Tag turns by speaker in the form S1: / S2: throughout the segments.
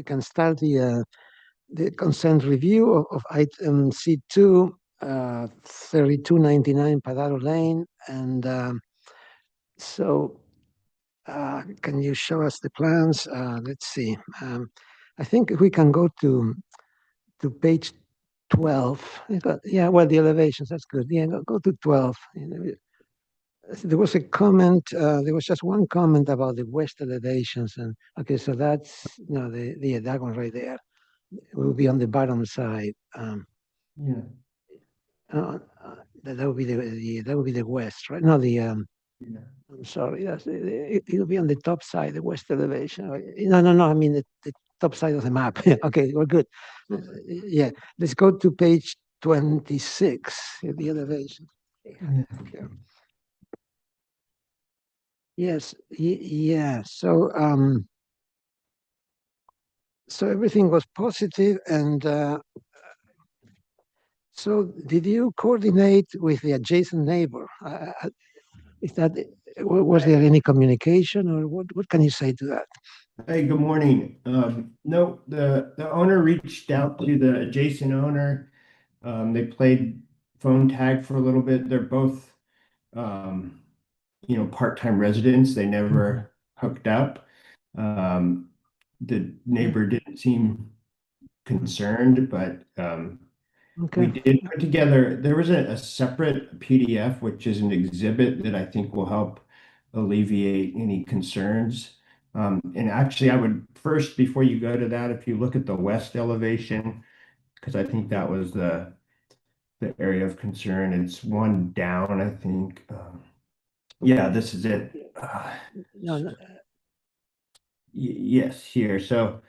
S1: can start the consent review of item C2, 3299 Padaro Lane. And so can you show us the plans? Let's see. I think we can go to page 12. Yeah, well, the elevations, that's good. Yeah, go to 12. There was a comment, there was just one comment about the west elevations. And okay, so that's, no, that one right there. It will be on the bottom side.
S2: Yeah.
S1: That would be that would be the west, right? No,
S2: Yeah.
S1: I'm sorry, it'll be on the top side, the west elevation. No. I mean the top side of the map. Okay, we're good. Yeah, let's go to page 26, the elevation.
S2: Yeah.
S1: Yes, yeah. So everything was positive, and so did you coordinate with the adjacent neighbor? Is that was there any communication, or what can you say to that?
S2: Hey, good morning. No, the owner reached out to the adjacent owner. They played phone tag for a little bit. They're both, um, part-time residents. They never hooked up. Um, the neighbor didn't seem concerned, but we
S1: Okay.
S2: did put together, there was a separate PDF, which is an exhibit that I think will help alleviate any concerns. And actually, I would first, before you go to that, if you look at the west elevation, because I think that was the area of concern, it's one down, I think. Yeah, this is it.
S1: No,
S2: Yes, here. So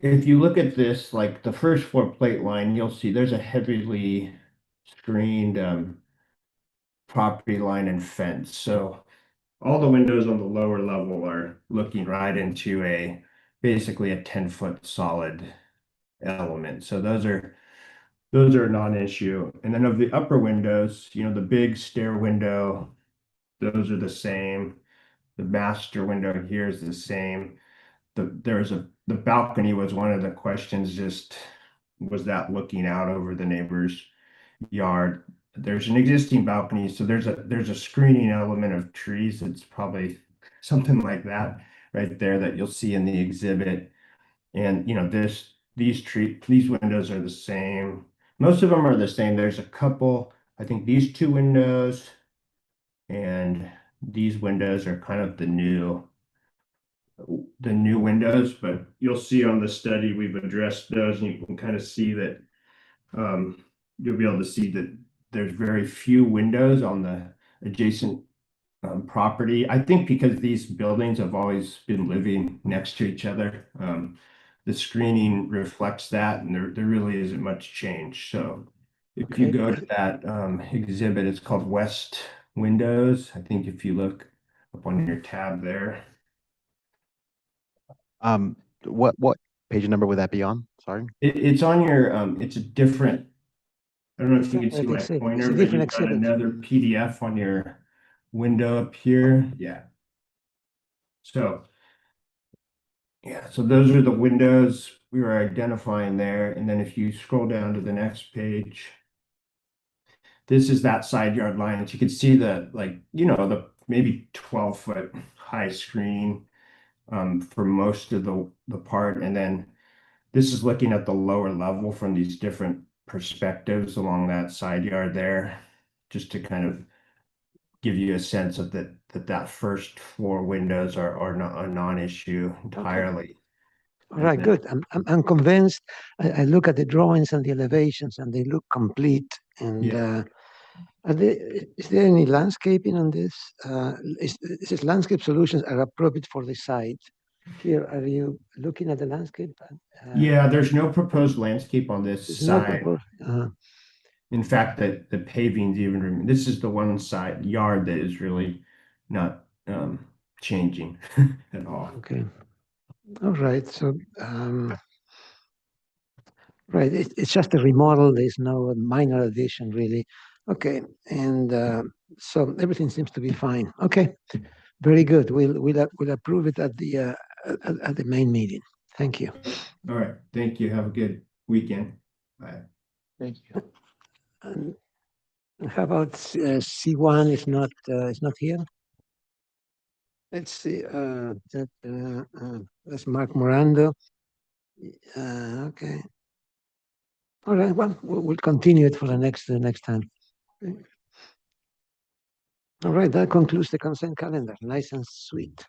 S2: if you look at this, like the first floor plate line, you'll see there's a heavily screened property line and fence. So all the windows on the lower level are looking right into basically a 10-foot solid element. So those are a non-issue. And then of the upper windows, the big stair window, those are the same. The master window here is the same. The balcony was one of the questions, just was that looking out over the neighbor's yard. There's an existing balcony, so there's a screening element of trees. It's probably something like that right there that you'll see in the exhibit. And these windows are the same. Most of them are the same. There's a couple, I think these two windows and these windows are kind of the new windows, but you'll see on the study we've addressed those, and you can kind of see that you'll be able to see that there's very few windows on the adjacent property. I think because these buildings have always been living next to each other, the screening reflects that, and there really isn't much change. So if you
S1: okay.
S2: go to that exhibit, it's called West Windows. I think if you look up on your tab there.
S3: What page number would that be on? Sorry.
S2: It's on your, it's a different, I don't know if you can see my
S1: It's a
S2: pointer, but
S1: different
S2: you've got
S1: exhibit.
S2: another PDF on your window up here. Yeah. So, yeah, so those are the windows we were identifying there. And then if you scroll down to the next page, this is that side yard line. And you can see the maybe 12-foot high screen for most of the part. And then this is looking at the lower level from these different perspectives along that side yard there, just to kind of give you a sense of that first floor windows are not a non-issue entirely.
S1: All right, good. I'm convinced. I look at the drawings and the elevations, and they look complete. And
S2: Yeah.
S1: is there any landscaping on this? Is landscape solutions are appropriate for the site? Here, are you looking at the landscape?
S2: Yeah, there's no proposed landscape on this
S1: There's no
S2: side.
S1: proposed.
S2: In fact, the paving's even, this is the one side yard that is really not changing at all.
S1: Okay. All right. So, right, it's just a remodel. There's no minor addition really. Okay, and so everything seems to be fine. Okay, very good. We'll approve it at the main meeting. Thank you.
S2: All right, thank you. Have a good weekend. Bye.
S3: Thank you.
S1: And how about C1 is not here? Let's see. That's Mark Morando. Okay. All right. Well, we'll continue it for the next time. Okay. All right. That concludes the consent calendar. Nice and sweet.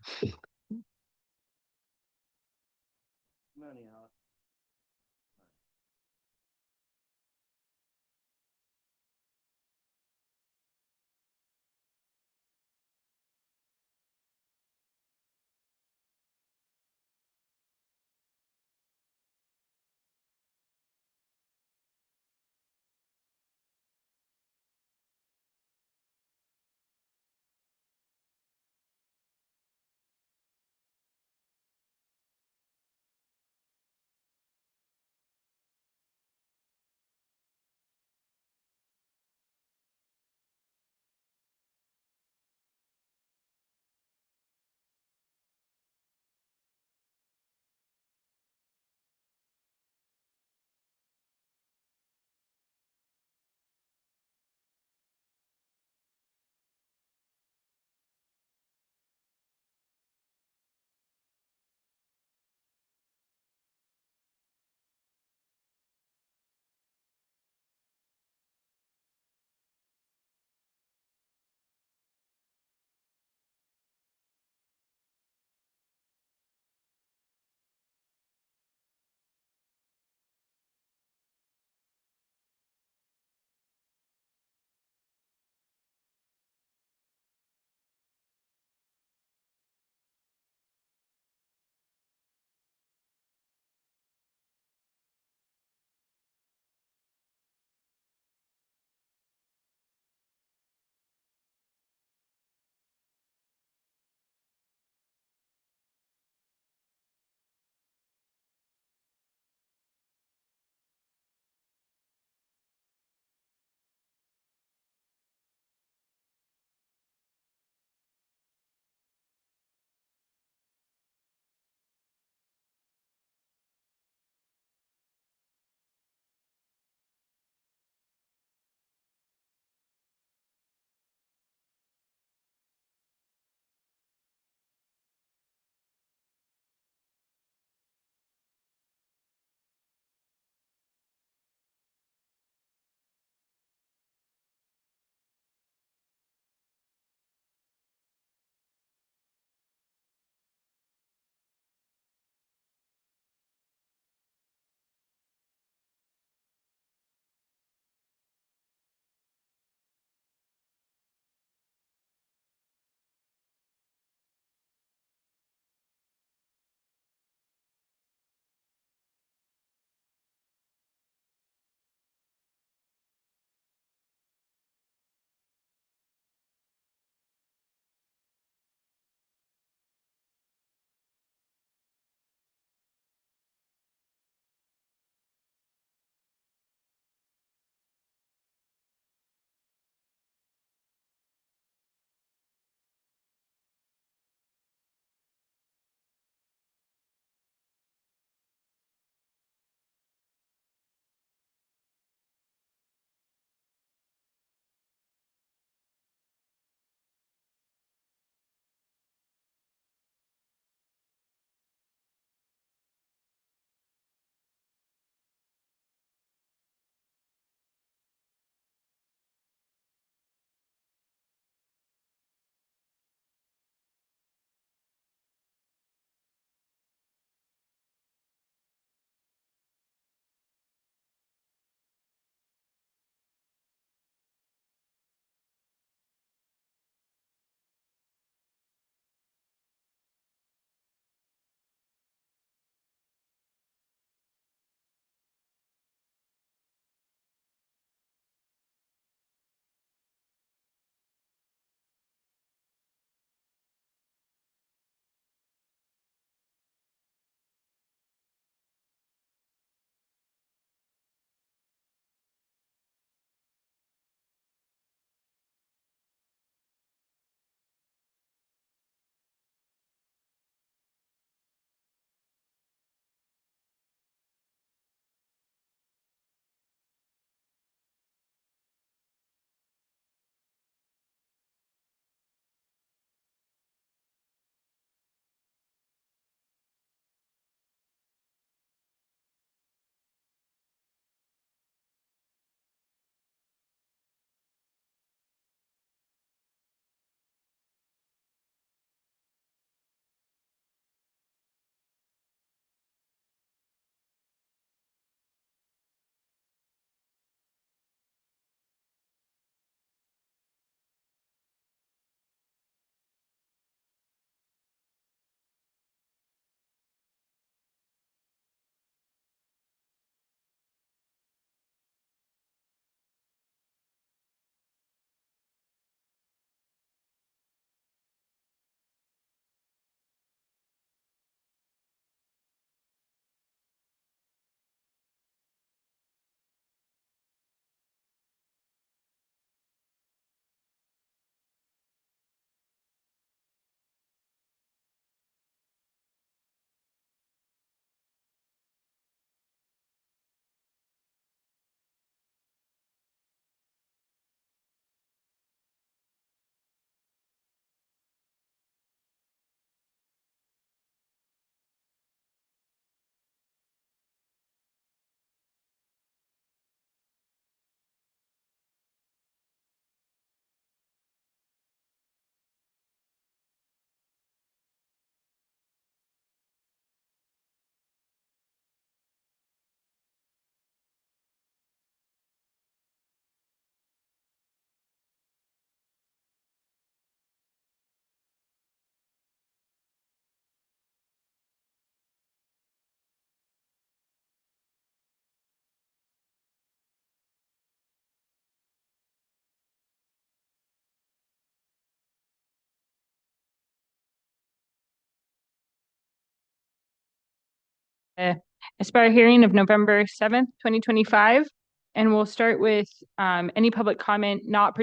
S4: Aspire hearing of November 7th, 2025. And we'll start with any public comment not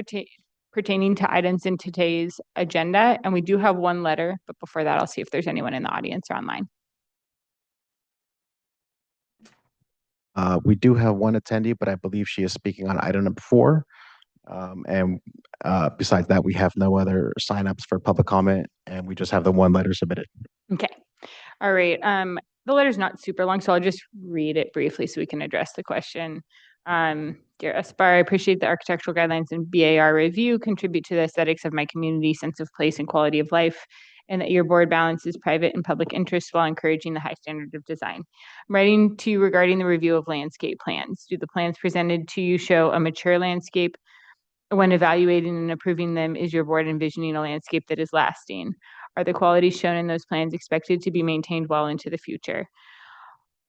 S4: pertaining to items in today's agenda. And we do have one letter, but before that, I'll see if there's anyone in the audience or online.
S3: We do have one attendee, but I believe she is speaking on item number 4. And besides that, we have no other signups for public comment, and we just have the one letter submitted.
S4: Okay. All right. The letter's not super long, so I'll just read it briefly so we can address the question. Dear Aspire, I appreciate the architectural guidelines and BAR review contribute to the aesthetics of my community, sense of place, and quality of life, and that your board balances private and public interests while encouraging the high standard of design. I'm writing to you regarding the review of landscape plans. Do the plans presented to you show a mature landscape? When evaluating and approving them, is your board envisioning a landscape that is lasting? Are the qualities shown in those plans expected to be maintained well into the future?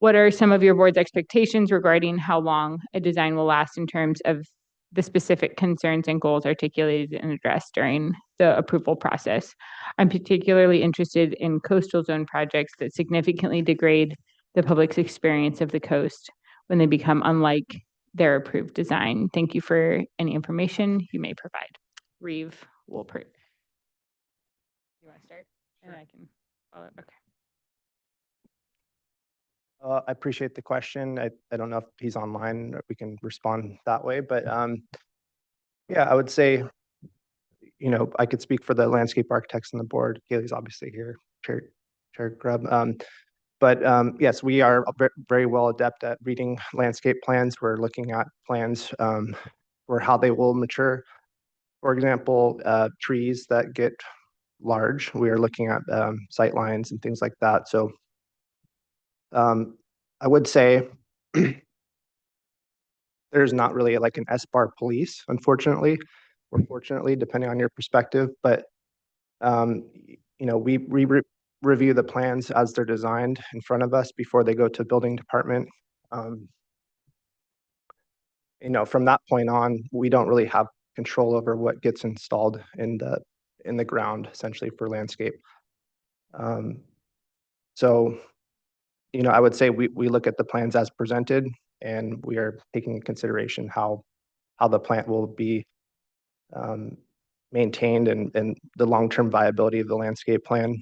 S4: What are some of your board's expectations regarding how long a design will last in terms of the specific concerns and goals articulated and addressed during the approval process? I'm particularly interested in coastal zone projects that significantly degrade the public's experience of the coast when they become unlike their approved design. Thank you for any information you may provide. Reeve Wolpert. You want to start? And I can follow up. Okay.
S5: I appreciate the question. I don't know if he's online, or we can respond that way, but yeah, I would say, I could speak for the landscape architects on the board. Kaylee's obviously here, Chair Grubb. But yes, we are very well adept at reading landscape plans. We're looking at plans for how they will mature. For example, trees that get large, we are looking at sight lines and things like that. So I would say there's not really like an SBAR police, unfortunately, or fortunately, depending on your perspective. But we review the plans as they're designed in front of us before they go to building department. From that point on, we don't really have control over what gets installed in the ground, essentially, for landscape. So I would say we look at the plans as presented, and we are taking into consideration how the plant will be maintained and the long-term viability of the landscape plan.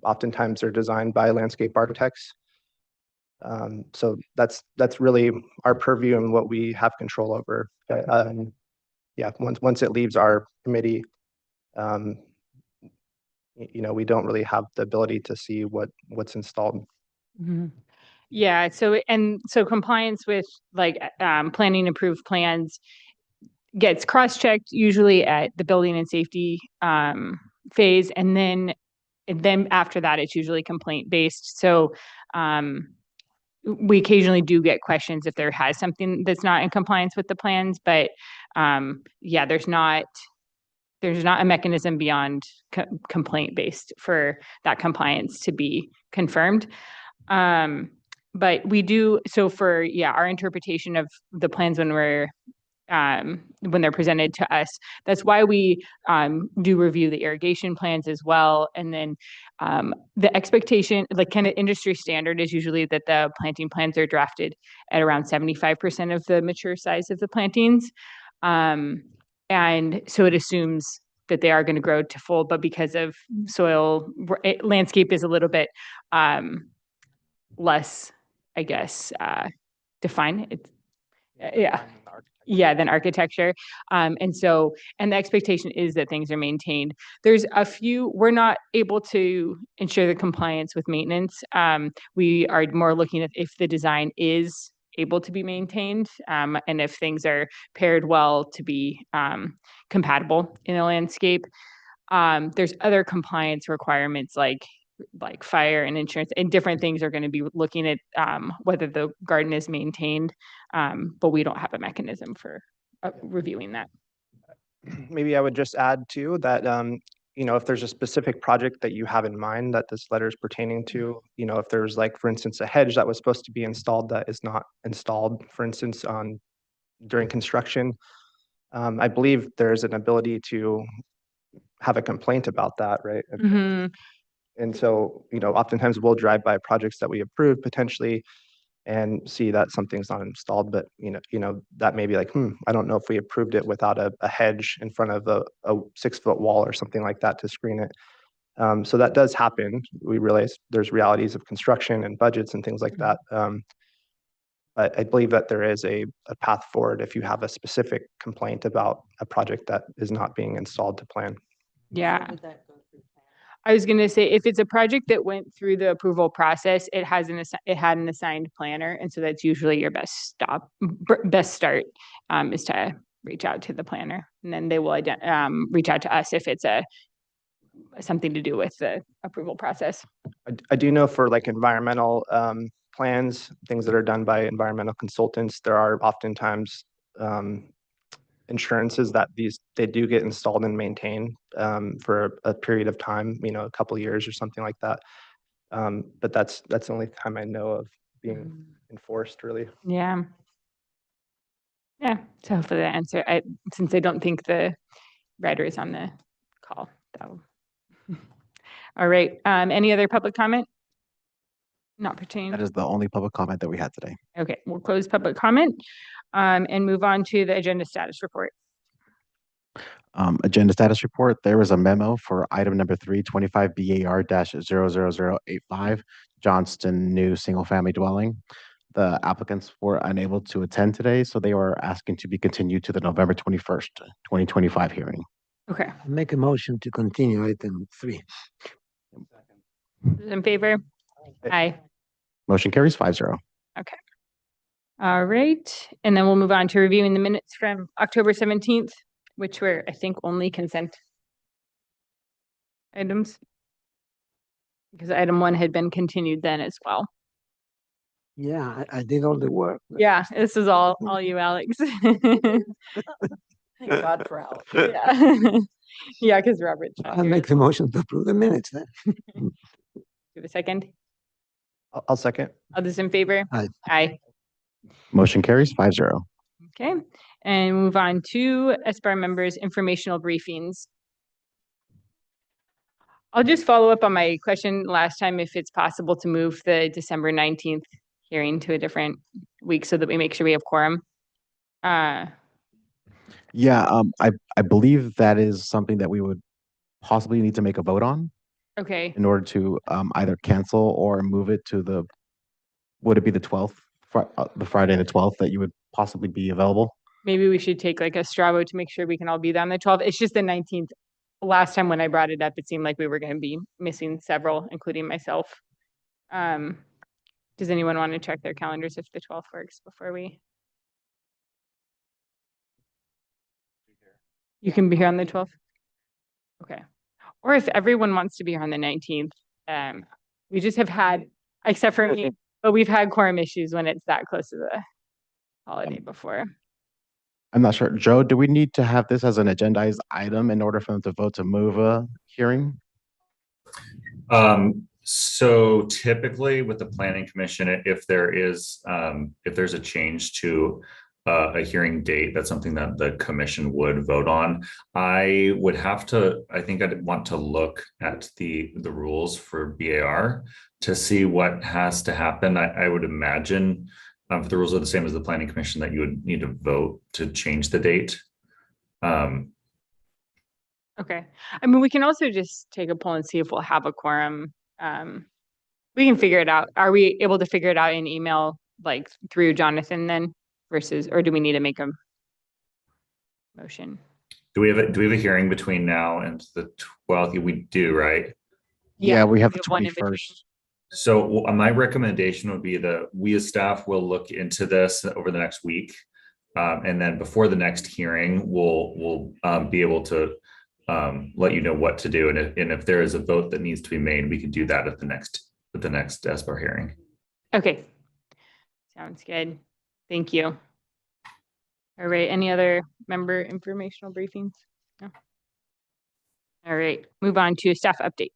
S5: Oftentimes they're designed by landscape architects. So that's really our purview and what we have control over. Yeah, once it leaves our committee, we don't really have the ability to see what's installed.
S4: Mm-hmm. Yeah, so compliance with planning approved plans gets cross-checked usually at the building and safety phase, and then after that it's usually complaint based. So we occasionally do get questions if there has something that's not in compliance with the plans, but yeah, there's not a mechanism beyond complaint based for that compliance to be confirmed. But we do, so for our interpretation of the plans when they're presented to us, that's why we do review the irrigation plans as well. And then the expectation, kind of industry standard, is usually that the planting plans are drafted at around 75% of the mature size of the plantings. And so it assumes that they are going to grow to full, but because of soil, landscape is a little bit less, I guess, defined. Than architecture. And the expectation is that things are maintained. There's a few, we're not able to ensure the compliance with maintenance. We are more looking at if the design is able to be maintained, and if things are paired well to be compatible in a landscape. There's other compliance requirements like fire and insurance, and different things are going to be looking at whether the garden is maintained, but we don't have a mechanism for reviewing that.
S5: Maybe I would just add too that if there's a specific project that you have in mind that this letter is pertaining to, if there's for instance, a hedge that was supposed to be installed that is not installed, for instance, during construction, I believe there's an ability to have a complaint about that, right?
S4: Mm-hmm.
S5: And so, oftentimes we'll drive by projects that we approve potentially and see that something's not installed, but that may be like, I don't know if we approved it without a hedge in front of a 6-foot wall or something like that to screen it. So that does happen. We realize there's realities of construction and budgets and things like that. But I believe that there is a path forward if you have a specific complaint about a project that is not being installed to plan.
S4: Yeah. I was gonna say, if it's a project that went through the approval process, it had an assigned planner, and so that's usually your best start, is to reach out to the planner, and then they will reach out to us if it's something to do with the approval process.
S5: I do know for like environmental plans, things that are done by environmental consultants, there are oftentimes insurances that they do get installed and maintained for a period of time, a couple of years or something like that. But that's the only time I know of being enforced, really.
S4: Yeah. Yeah, so hopefully that answer, since I don't think the writer is on the call, all right, any other public comment? Not pertaining.
S3: That is the only public comment that we had today.
S4: Okay, we'll close public comment and move on to the agenda status report.
S3: Agenda status report. There was a memo for item number 325 BAR-00085, Johnston New Single Family Dwelling. The applicants were unable to attend today, so they were asking to be continued to the November 21st, 2025 hearing.
S4: Okay,
S1: Make a motion to continue item 3.
S4: those in favor? Aye.
S3: Motion carries 5-0.
S4: All right, and then we'll move on to reviewing the minutes from October 17th, which were, I think, only consent items. Because item 1 had been continued then as well.
S1: Yeah, I did all the work.
S4: Yeah, this is all you, Alex.
S6: Thank God for Alex.
S4: Yeah, yeah, because Robert's not
S1: I'll
S4: here.
S1: make the motion to approve the minutes then.
S4: Give a second.
S5: I'll second.
S4: All those in favor?
S1: Aye.
S4: Aye.
S3: Motion carries 5-0.
S4: Okay, and move on to SBAR members' informational briefings. I'll just follow up on my question last time, if it's possible to move the December 19th hearing to a different week so that we make sure we have quorum.
S3: Yeah, I believe that is something that we would possibly need to make a vote on
S4: Okay,
S3: in order to either cancel or move it to would it be the 12th, the Friday the 12th that you would possibly be available?
S4: maybe we should take like a straw vote to make sure we can all be there on the 12th. It's just the 19th. Last time when I brought it up, it seemed like we were going to be missing several, including myself. Does anyone want to check their calendars if the 12th works before we? You can be here on the 12th? Okay. Or if everyone wants to be here on the 19th, we just have had, except for me, but we've had quorum issues when it's that close to the holiday before.
S3: I'm not sure. Joe, do we need to have this as an agendized item in order for them to vote to move a hearing?
S7: So typically with the planning commission, if there's a change to a hearing date, that's something that the commission would vote on. I think I'd want to look at the rules for BAR to see what has to happen. I would imagine if the rules are the same as the planning commission, that you would need to vote to change the date.
S4: Okay. I mean, we can also just take a poll and see if we'll have a quorum. We can figure it out. Are we able to figure it out in email, like through Jonathan then versus, or do we need to make a motion?
S7: Do we have a hearing between now and the 12th? We do, right?
S3: Yeah, we have the
S4: one in between.
S3: 21st.
S7: So my recommendation would be that we as staff will look into this over the next week. And then before the next hearing, we'll be able to let you know what to do. And if there is a vote that needs to be made, we can do that at the next SBAR hearing.
S4: Okay. Sounds good. Thank you. All right. Any other member informational briefings? No. All right. Move on to staff update.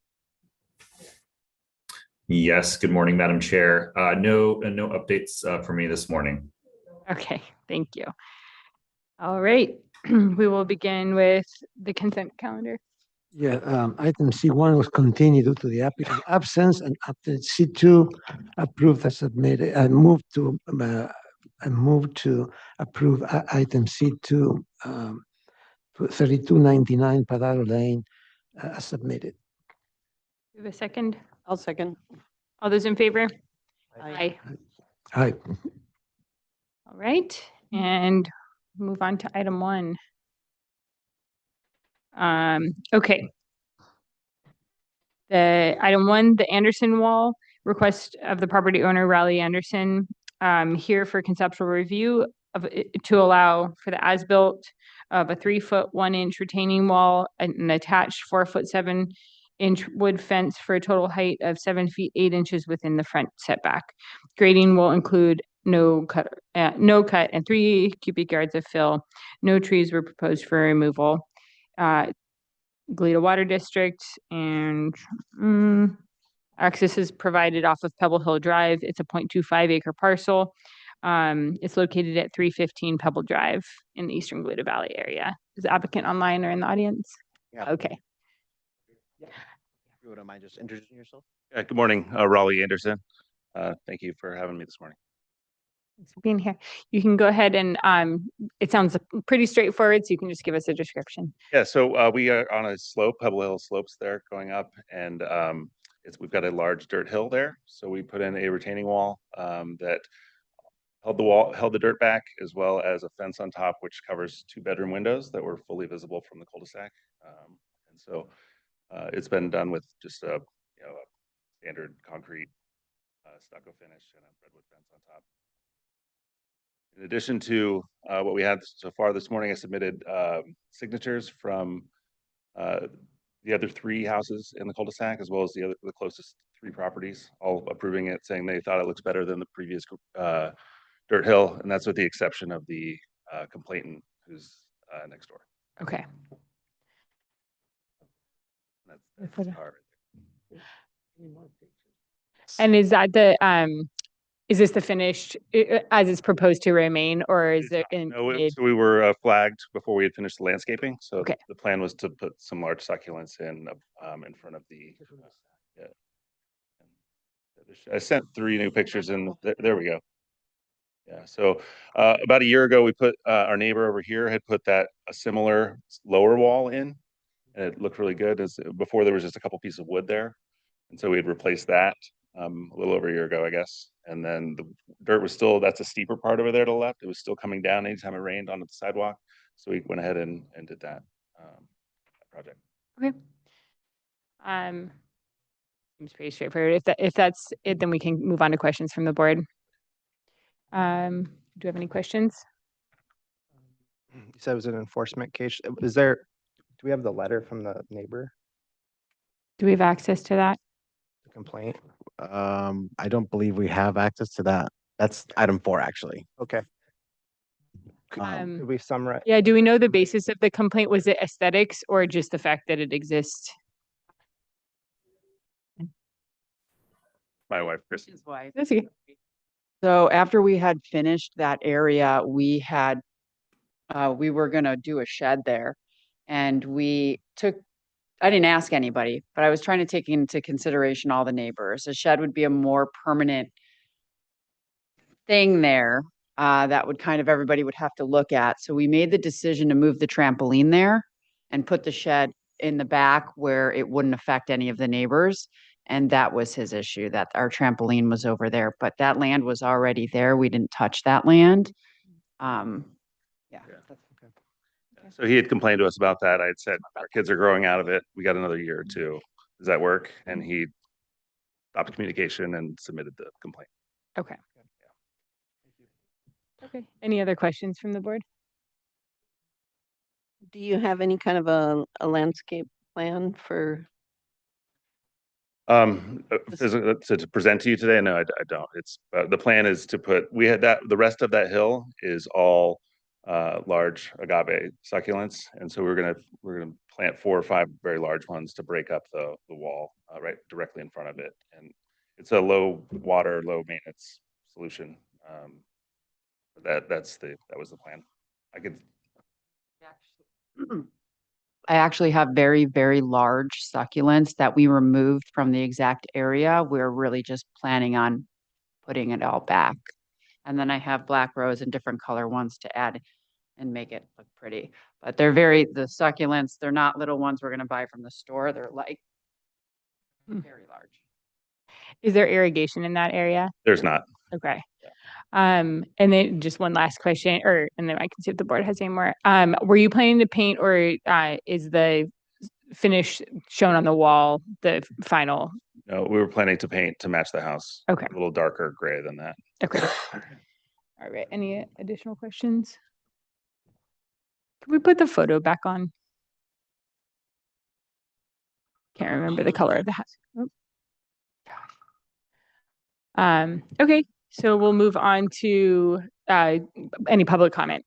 S7: Yes. Good morning, Madam Chair. No updates for me this morning.
S4: Okay. Thank you. All right. We will begin with the consent calendar.
S1: Yeah, item C1 was continued due to the applicant's absence, and after C2 approved as submitted, and moved to approve item C2, 3299 Padaro Lane, as submitted.
S4: Do we have a second?
S6: I'll second.
S4: All those in favor?
S6: Aye.
S1: Aye.
S4: All right, and move on to item 1. Okay. The item 1, the Anderson Wall, request of the property owner Raleigh Anderson, here for conceptual review of to allow for the as-built of a 3-foot 1-inch retaining wall and an attached 4-foot 7-inch wood fence for a total height of 7 feet 8 inches within the front setback. Grading will include no cut and 3 cubic yards of fill. No trees were proposed for removal. Goleta Water District, and access is provided off of Pebble Hill Drive. It's a 0.25 acre parcel. It's located at 315 Pebble Drive in the Eastern Goleta Valley area. Is the applicant online or in the audience?
S3: Yeah.
S4: Okay.
S3: If you wouldn't mind just introducing yourself?
S8: Good morning, Raleigh Anderson. Thank you for having me this morning.
S4: Thanks for being here. You can go ahead and it sounds pretty straightforward, so you can just give us a description.
S8: Yeah, so we are on a slope, Pebble Hill slopes there going up, and we've got a large dirt hill there. So we put in a retaining wall that held the dirt back, as well as a fence on top, which covers 2 bedroom windows that were fully visible from the cul-de-sac. And so it's been done with just a a standard concrete stucco finish and a redwood fence on top. In addition to what we had so far this morning, I submitted signatures from the other 3 houses in the cul-de-sac, as well as the closest 3 properties, all approving it, saying they thought it looks better than the previous dirt hill, and that's with the exception of the complainant who's next door.
S4: Okay.
S8: That's our.
S4: And is that the is this the finished as it's proposed to remain, or is there in
S8: No,
S4: mid?
S8: so we were flagged before we had finished the landscaping. So
S4: Okay.
S8: the plan was to put some large succulents in front of the. Yeah. I sent 3 new pictures and there we go. Yeah. So about a year ago, we put our neighbor over here had put a similar lower wall in, and it looked really good. Before there was just a couple pieces of wood there, and so we had replaced that a little over a year ago, I guess. And then the dirt was still, that's a steeper part over there to the left. It was still coming down anytime it rained onto the sidewalk. So we went ahead and did that project.
S4: Okay. Seems pretty straightforward. If that's it, then we can move on to questions from the board. Do you have any questions?
S5: You said it was an enforcement case. Do we have the letter from the neighbor,
S4: Do we have access to that?
S5: the complaint?
S3: I don't believe we have access to that. That's item 4, actually.
S5: Okay.
S4: Um,
S5: Could we summarize?
S4: Yeah, do we know the basis of the complaint? Was it aesthetics or just the fact that it exists?
S8: My wife, Kristen.
S6: His wife.
S4: That's okay.
S6: So after we had finished that area, we were gonna do a shed there. And I didn't ask anybody, but I was trying to take into consideration all the neighbors. A shed would be a more permanent thing there that everybody would have to look at. So we made the decision to move the trampoline there and put the shed in the back where it wouldn't affect any of the neighbors. And that was his issue, that our trampoline was over there, but that land was already there. We didn't touch that land. Yeah.
S8: So he had complained to us about that. I had said, our kids are growing out of it. We got another year or 2. Does that work? And he stopped communication and submitted the complaint.
S4: Okay. Okay. Any other questions from the board?
S9: Do you have any kind of a landscape plan for?
S8: To present to you today? No, I don't. It's the plan is to put, the rest of that hill is all large agave succulents. And so we're gonna plant 4 or 5 very large ones to break up the wall right directly in front of it. And it's a low water, low maintenance solution. That was the plan. I could.
S6: I actually have very, very large succulents that we removed from the exact area. We're really just planning on putting it all back. And then I have black rose and different color ones to add and make it look pretty. But they're the succulents, they're not little ones we're gonna buy from the store. They're like
S4: Hmm.
S6: very large.
S4: Is there irrigation in that area?
S8: There's not.
S4: Okay. And then just one last question, and then I can see if the board has any more. Were you planning to paint, or is the finish shown on the wall the final?
S8: No, we were planning to paint to match the house.
S4: Okay.
S8: A little darker gray than that.
S4: Okay. All right. Any additional questions? Can we put the photo back on? Can't remember the color of the house. Oh. Okay, so we'll move on to any public comment.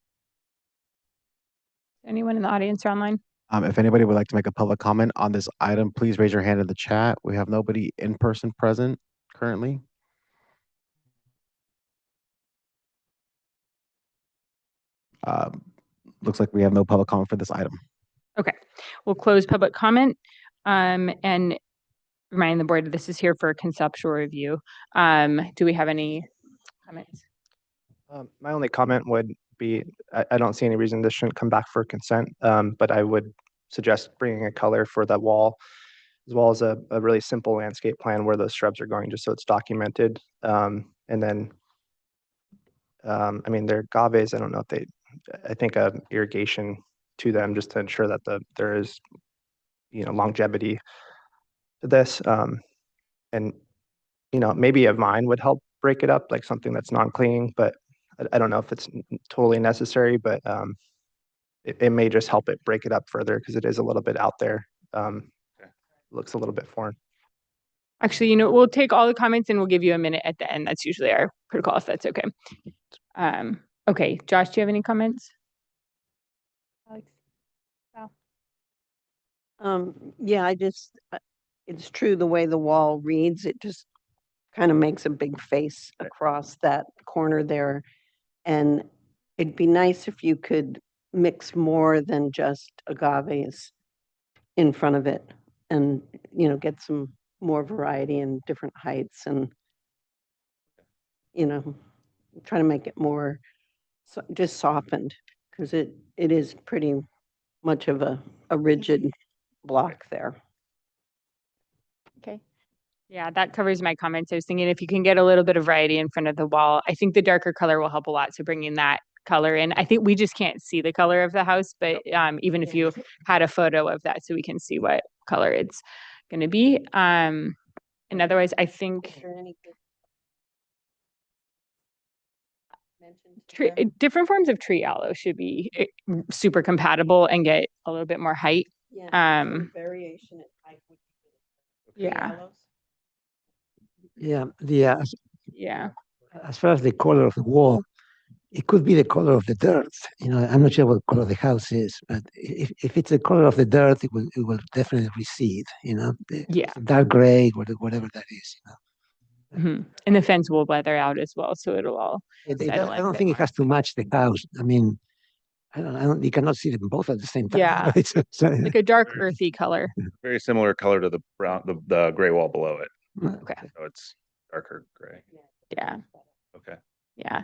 S4: Anyone in the audience or online?
S3: If anybody would like to make a public comment on this item, please raise your hand in the chat. We have nobody in person present currently. Looks like we have no public comment for this item.
S4: Okay, we'll close public comment. And remind the board that this is here for a conceptual review. Do we have any comments?
S5: My only comment would be, I don't see any reason this shouldn't come back for consent, but I would suggest bringing a color for that wall, as well as a really simple landscape plan where those shrubs are going, just so it's documented. And then, I mean, they're agaves, I don't know if I think irrigation to them just to ensure that there is, longevity to this. And, maybe a vine would help break it up, like something that's non-clinging, but I don't know if it's totally necessary, but it may just help it break it up further because it is a little bit out there. Looks a little bit foreign.
S4: Actually, we'll take all the comments and we'll give you a minute at the end. That's usually our protocol, if that's okay. Okay, Josh, do you have any comments? Alex?
S9: Yeah, it's true the way the wall reads, it just kind of makes a big face across that corner there. And it'd be nice if you could mix more than just agaves in front of it and, get some more variety in different heights and, try to make it more just softened because it is pretty much of a rigid block there.
S4: Okay. Yeah, that covers my comments. I was thinking if you can get a little bit of variety in front of the wall, I think the darker color will help a lot. So bringing that color in, I think we just can't see the color of the house, but even if you had a photo of that so we can see what color it's going to be. And otherwise, I think different forms of tree aloe should be super compatible and get a little bit more height.
S9: Variation in height.
S4: Yeah.
S1: Yeah. As far as the color of the wall, it could be the color of the dirt. I'm not sure what color the house is, but if it's the color of the dirt, it will definitely recede.
S4: Yeah.
S1: Dark gray, whatever that is.
S4: And the fence will weather out as well, so it'll all.
S1: I don't think it has to match the house. I mean, I don't. You cannot see them both at the same time.
S4: Yeah. Like a dark earthy color.
S8: Very similar color to the brown, the gray wall below it.
S4: Okay.
S8: So it's darker gray.
S4: Yeah.
S8: Okay.
S4: Yeah.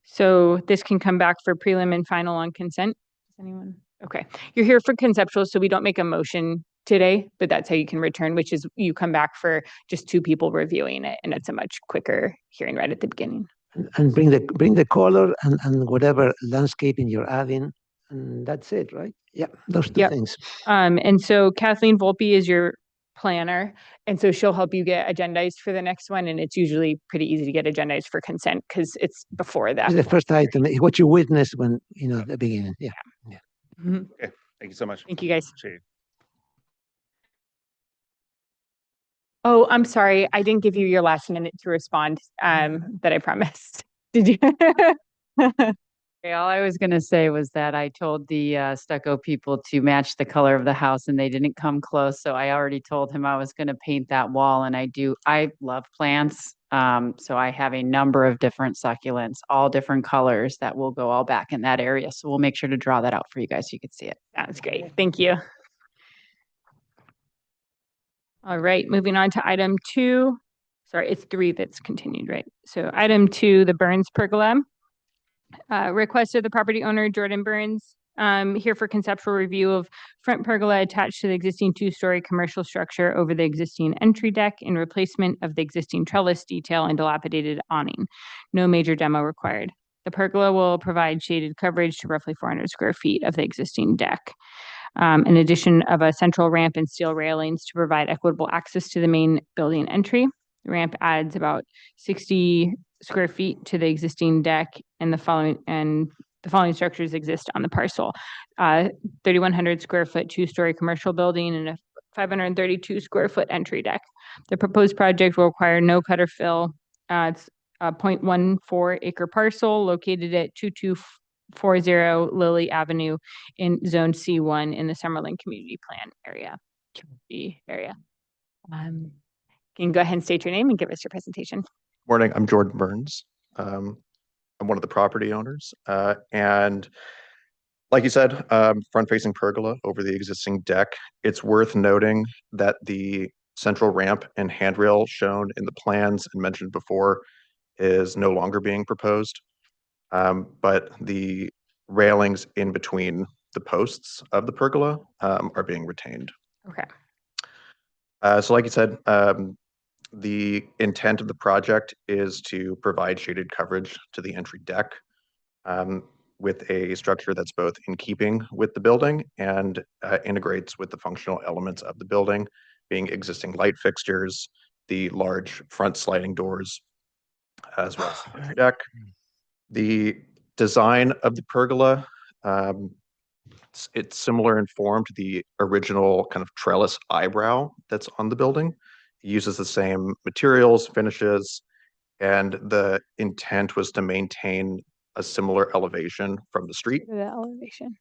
S4: So this can come back for prelim and final on consent. Does anyone? Okay. You're here for conceptual, so we don't make a motion today, but that's how you can return, which is you come back for just 2 people reviewing it, and it's a much quicker hearing right at the beginning.
S1: And bring the color and whatever landscaping you're adding, and that's it, right? Yeah, those 2 things.
S4: And so Kathleen Volpe is your planner, and so she'll help you get agendized for the next one, and it's usually pretty easy to get agendized for consent because it's before that.
S1: It's the first item, what you witnessed when, at the beginning. Yeah.
S8: Okay. Thank you so much.
S4: Thank you, guys.
S8: Appreciate it.
S4: Oh, I'm sorry. I didn't give you your last minute to respond that I promised. Did you?
S6: Okay, all I was gonna say was that I told the stucco people to match the color of the house and they didn't come close. So I already told him I was gonna paint that wall, and I love plants. So I have a number of different succulents, all different colors that will go all back in that area. So we'll make sure to draw that out for you guys so you can see it.
S4: That's great. Thank you. All right, moving on to item 2. Sorry, it's 3 that's continued, right? So item 2, the Burns Pergola. Request of the property owner, Jordan Burns, here for conceptual review of front pergola attached to the existing 2-story commercial structure over the existing entry deck in replacement of the existing trellis detail and dilapidated awning. No major demo required. The pergola will provide shaded coverage to roughly 400 square feet of the existing deck. In addition of a central ramp and steel railings to provide equitable access to the main building entry. The ramp adds about 60 square feet to the existing deck, and the following structures exist on the parcel. 3,100 square foot 2-story commercial building and a 532 square foot entry deck. The proposed project will require no cut or fill. It's a 0.14 acre parcel located at 2240 Lily Avenue in Zone C1 in the Summerlin Community Plan area. Can you go ahead and state your name and give us your presentation?
S10: Morning, I'm Jordan Burns. I'm one of the property owners. And like you said, front-facing pergola over the existing deck. It's worth noting that the central ramp and handrail shown in the plans and mentioned before is no longer being proposed. But the railings in between the posts of the pergola are being retained.
S4: Okay.
S10: So like you said, the intent of the project is to provide shaded coverage to the entry deck with a structure that's both in keeping with the building and integrates with the functional elements of the building, being existing light fixtures, the large front sliding doors, as well as the entry deck. The design of the pergola, it's similar in form to the original kind of trellis eyebrow that's on the building. It uses the same materials, finishes, and the intent was to maintain a similar elevation from the street.
S4: The elevation.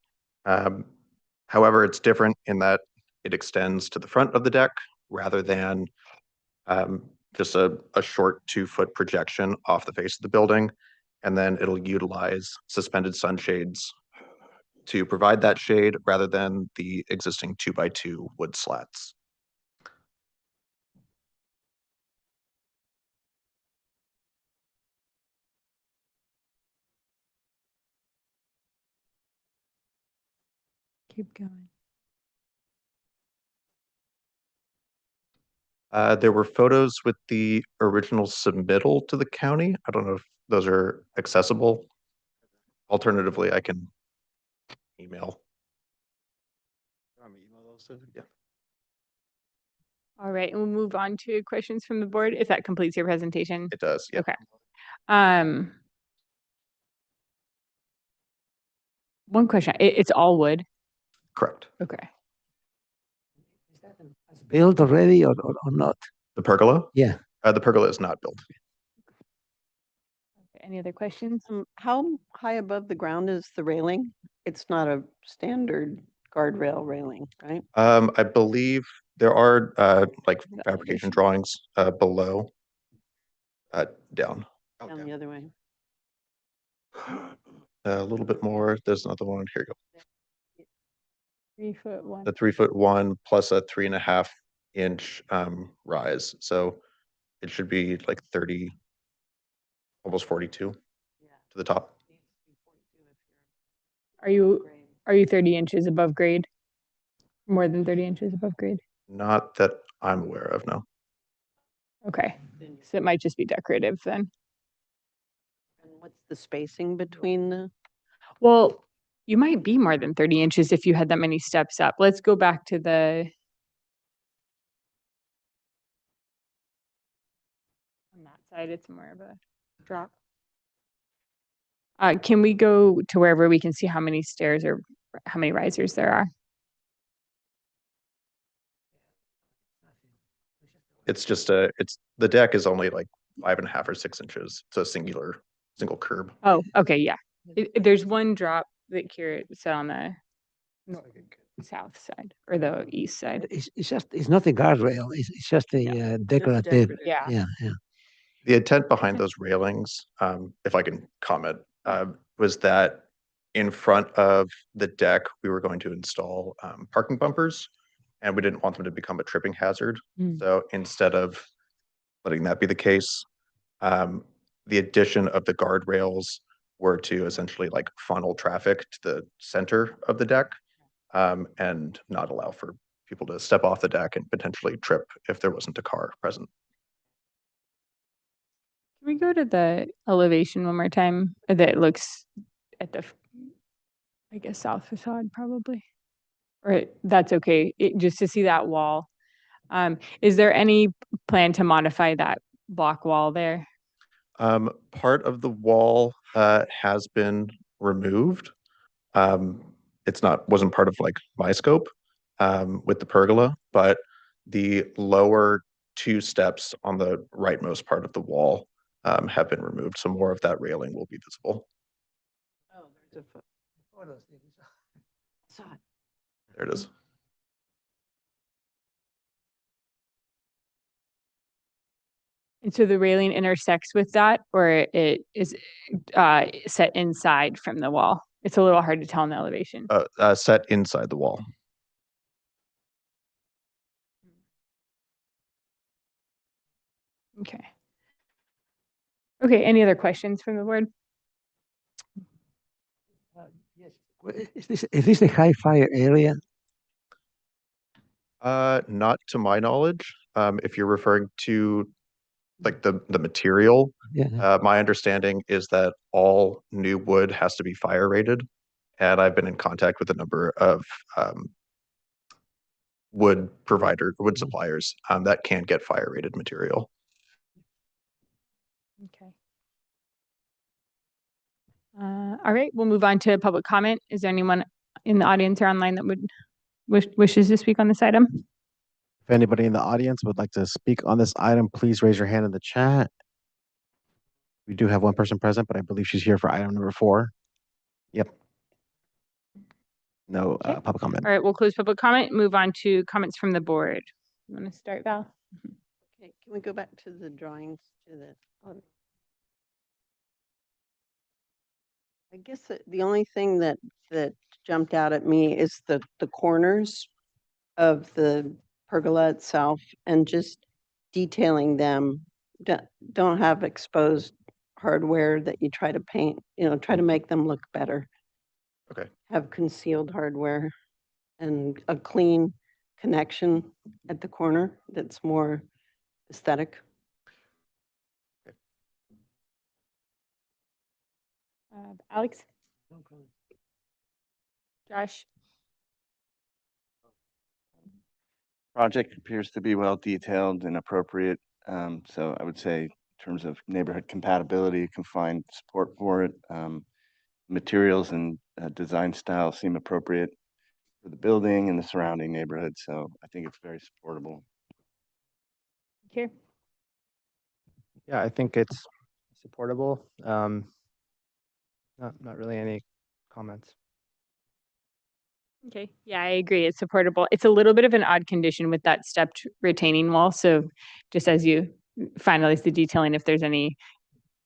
S10: However, it's different in that it extends to the front of the deck rather than just a short 2-foot projection off the face of the building. And then it'll utilize suspended sunshades to provide that shade rather than the existing 2x2 wood slats.
S4: Keep going.
S10: There were photos with the original submittal to the county. I don't know if those are accessible. Alternatively, I can email. Yeah.
S4: All right, and we'll move on to questions from the board if that completes your presentation.
S10: It does, yeah.
S4: Okay. One question, it's all wood?
S10: Correct.
S4: Okay.
S1: Built already or not?
S10: The pergola?
S1: Yeah.
S10: The pergola is not built.
S4: Any other questions?
S9: How high above the ground is the railing? It's not a standard guardrail railing, right?
S10: I believe there are like
S4: The
S10: fabrication
S4: elevation.
S10: drawings below, down.
S9: Down the other way.
S10: A little bit more. There's another one. Here you go.
S4: 3 foot one.
S10: The 3'1" plus a 3.5 inch rise. So it should be like 30, almost 42 to the top.
S4: Are you 30 inches above grade? More than 30 inches above grade?
S10: Not that I'm aware of, no.
S4: Okay, so it might just be decorative then.
S9: And what's the spacing between the?
S4: Well, you might be more than 30 inches if you had that many steps up. Let's go back to the. On that side, it's more of a drop. Can we go to wherever we can see how many stairs or how many risers there are?
S10: It's just the deck is only like 5.5 or 6 inches. It's a single curb.
S4: Oh, okay, yeah. There's one drop that Kira said on the south side or the east side.
S1: It's not a guardrail. It's just a decorative.
S4: Yeah.
S1: Yeah.
S10: The intent behind those railings, if I can comment, was that in front of the deck, we were going to install parking bumpers. and we didn't want them to become a tripping hazard.
S4: Mm.
S10: So instead of letting that be the case, the addition of the guardrails were to essentially like funnel traffic to the center of the deck, and not allow for people to step off the deck and potentially trip if there wasn't a car present.
S4: Can we go to the elevation one more time that looks at the, I guess, south facade probably? Or that's okay, just to see that wall. Is there any plan to modify that block wall there?
S10: Part of the wall has been removed. Wasn't part of like my scope with the pergola, but the lower 2 steps on the rightmost part of the wall have been removed, so more of that railing will be visible.
S9: Oh, there's a photo. Saw it.
S10: There it is.
S4: And so the railing intersects with that, or it is set inside from the wall? It's a little hard to tell in the elevation.
S10: Set inside the wall.
S4: Okay. Okay, any other questions from the board?
S1: Yes. Is this a high fire area?
S10: Not to my knowledge. If you're referring to like the material,
S1: Yeah.
S10: my understanding is that all new wood has to be fire rated. And I've been in contact with a number of wood suppliers that can get fire rated material.
S4: Okay. All right, we'll move on to public comment. Is there anyone in the audience or online that would wishes to speak on this item?
S3: If anybody in the audience would like to speak on this item, please raise your hand in the chat. We do have one person present, but I believe she's here for item number 4. Yep. No
S4: Okay.
S3: public comment.
S4: All right, we'll close public comment, move on to comments from the board. You want to start, Val?
S9: Okay, can we go back to the drawings to the, I guess the only thing that jumped out at me is the corners of the pergola itself and just detailing them. Don't have exposed hardware that you try to paint, try to make them look better.
S10: Okay.
S9: Have concealed hardware and a clean connection at the corner that's more aesthetic.
S4: Alex? Josh?
S11: Project appears to be well detailed and appropriate. So I would say in terms of neighborhood compatibility, you can find support for it. Materials and design style seem appropriate for the building and the surrounding neighborhood. So I think it's very supportable.
S4: Here.
S5: Yeah, I think it's supportable. Not really any comments.
S4: Okay, yeah, I agree. It's supportable. It's a little bit of an odd condition with that stepped retaining wall. So just as you finalize the detailing, if there's any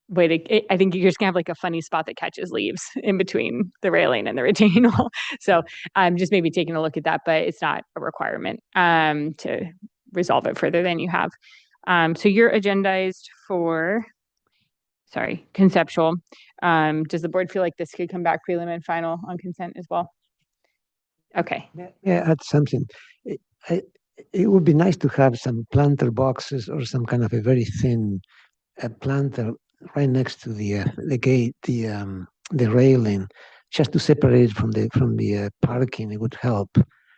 S4: way to, I think you're just gonna have like a funny spot that catches leaves in between the railing and the retaining wall. So I'm just maybe taking a look at that, but it's not a requirement to resolve it further than you have. So you're agendized for, sorry, conceptual. Does the board feel like this could come back prelim and final on consent as well? Okay.
S1: Yeah, add something. It would be nice to have some planter boxes or some kind of a very thin planter right next to the gate, the railing, just to separate it from the parking. It would help.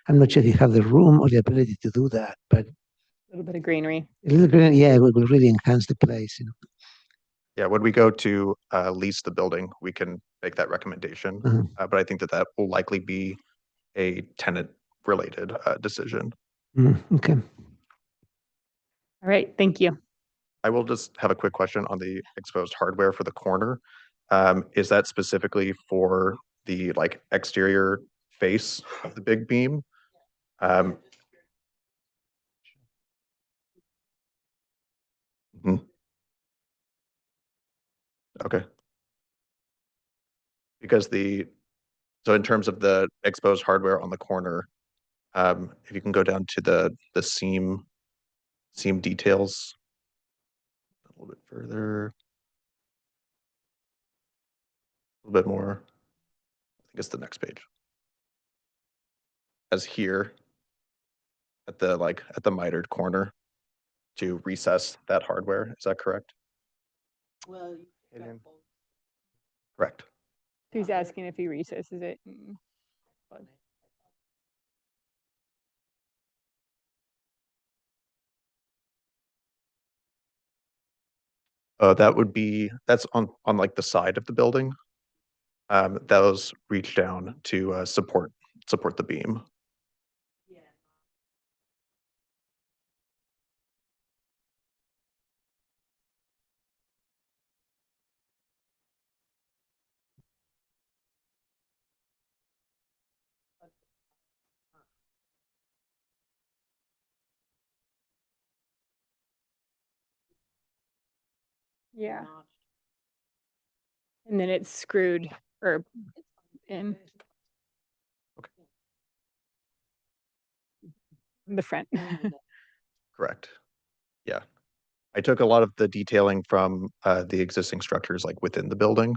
S1: I'm not sure if you have the room or the ability to do that, but
S4: A little bit of greenery.
S1: a little green, yeah, it will really enhance the place.
S10: Yeah, when we go to lease the building, we can make that recommendation.
S1: Mhm.
S10: But I think that will likely be a tenant-related decision.
S1: Okay.
S4: All right, thank you.
S10: I will just have a quick question on the exposed hardware for the corner. Is that specifically for the like exterior face of the big beam? Okay. Because so in terms of the exposed hardware on the corner, If you can go down to the seam details a little bit further, a little bit more. I think it's the next page. As here at the mitered corner to recess that hardware. Is that correct?
S9: Well,
S5: Hidden.
S10: Correct.
S4: Who's asking if he recesses it?
S10: That's on like the side of the building. Those reach down to support the beam.
S4: Yeah. And then it's screwed or in the front.
S10: Correct. Yeah. I took a lot of the detailing from the existing structures like within the building,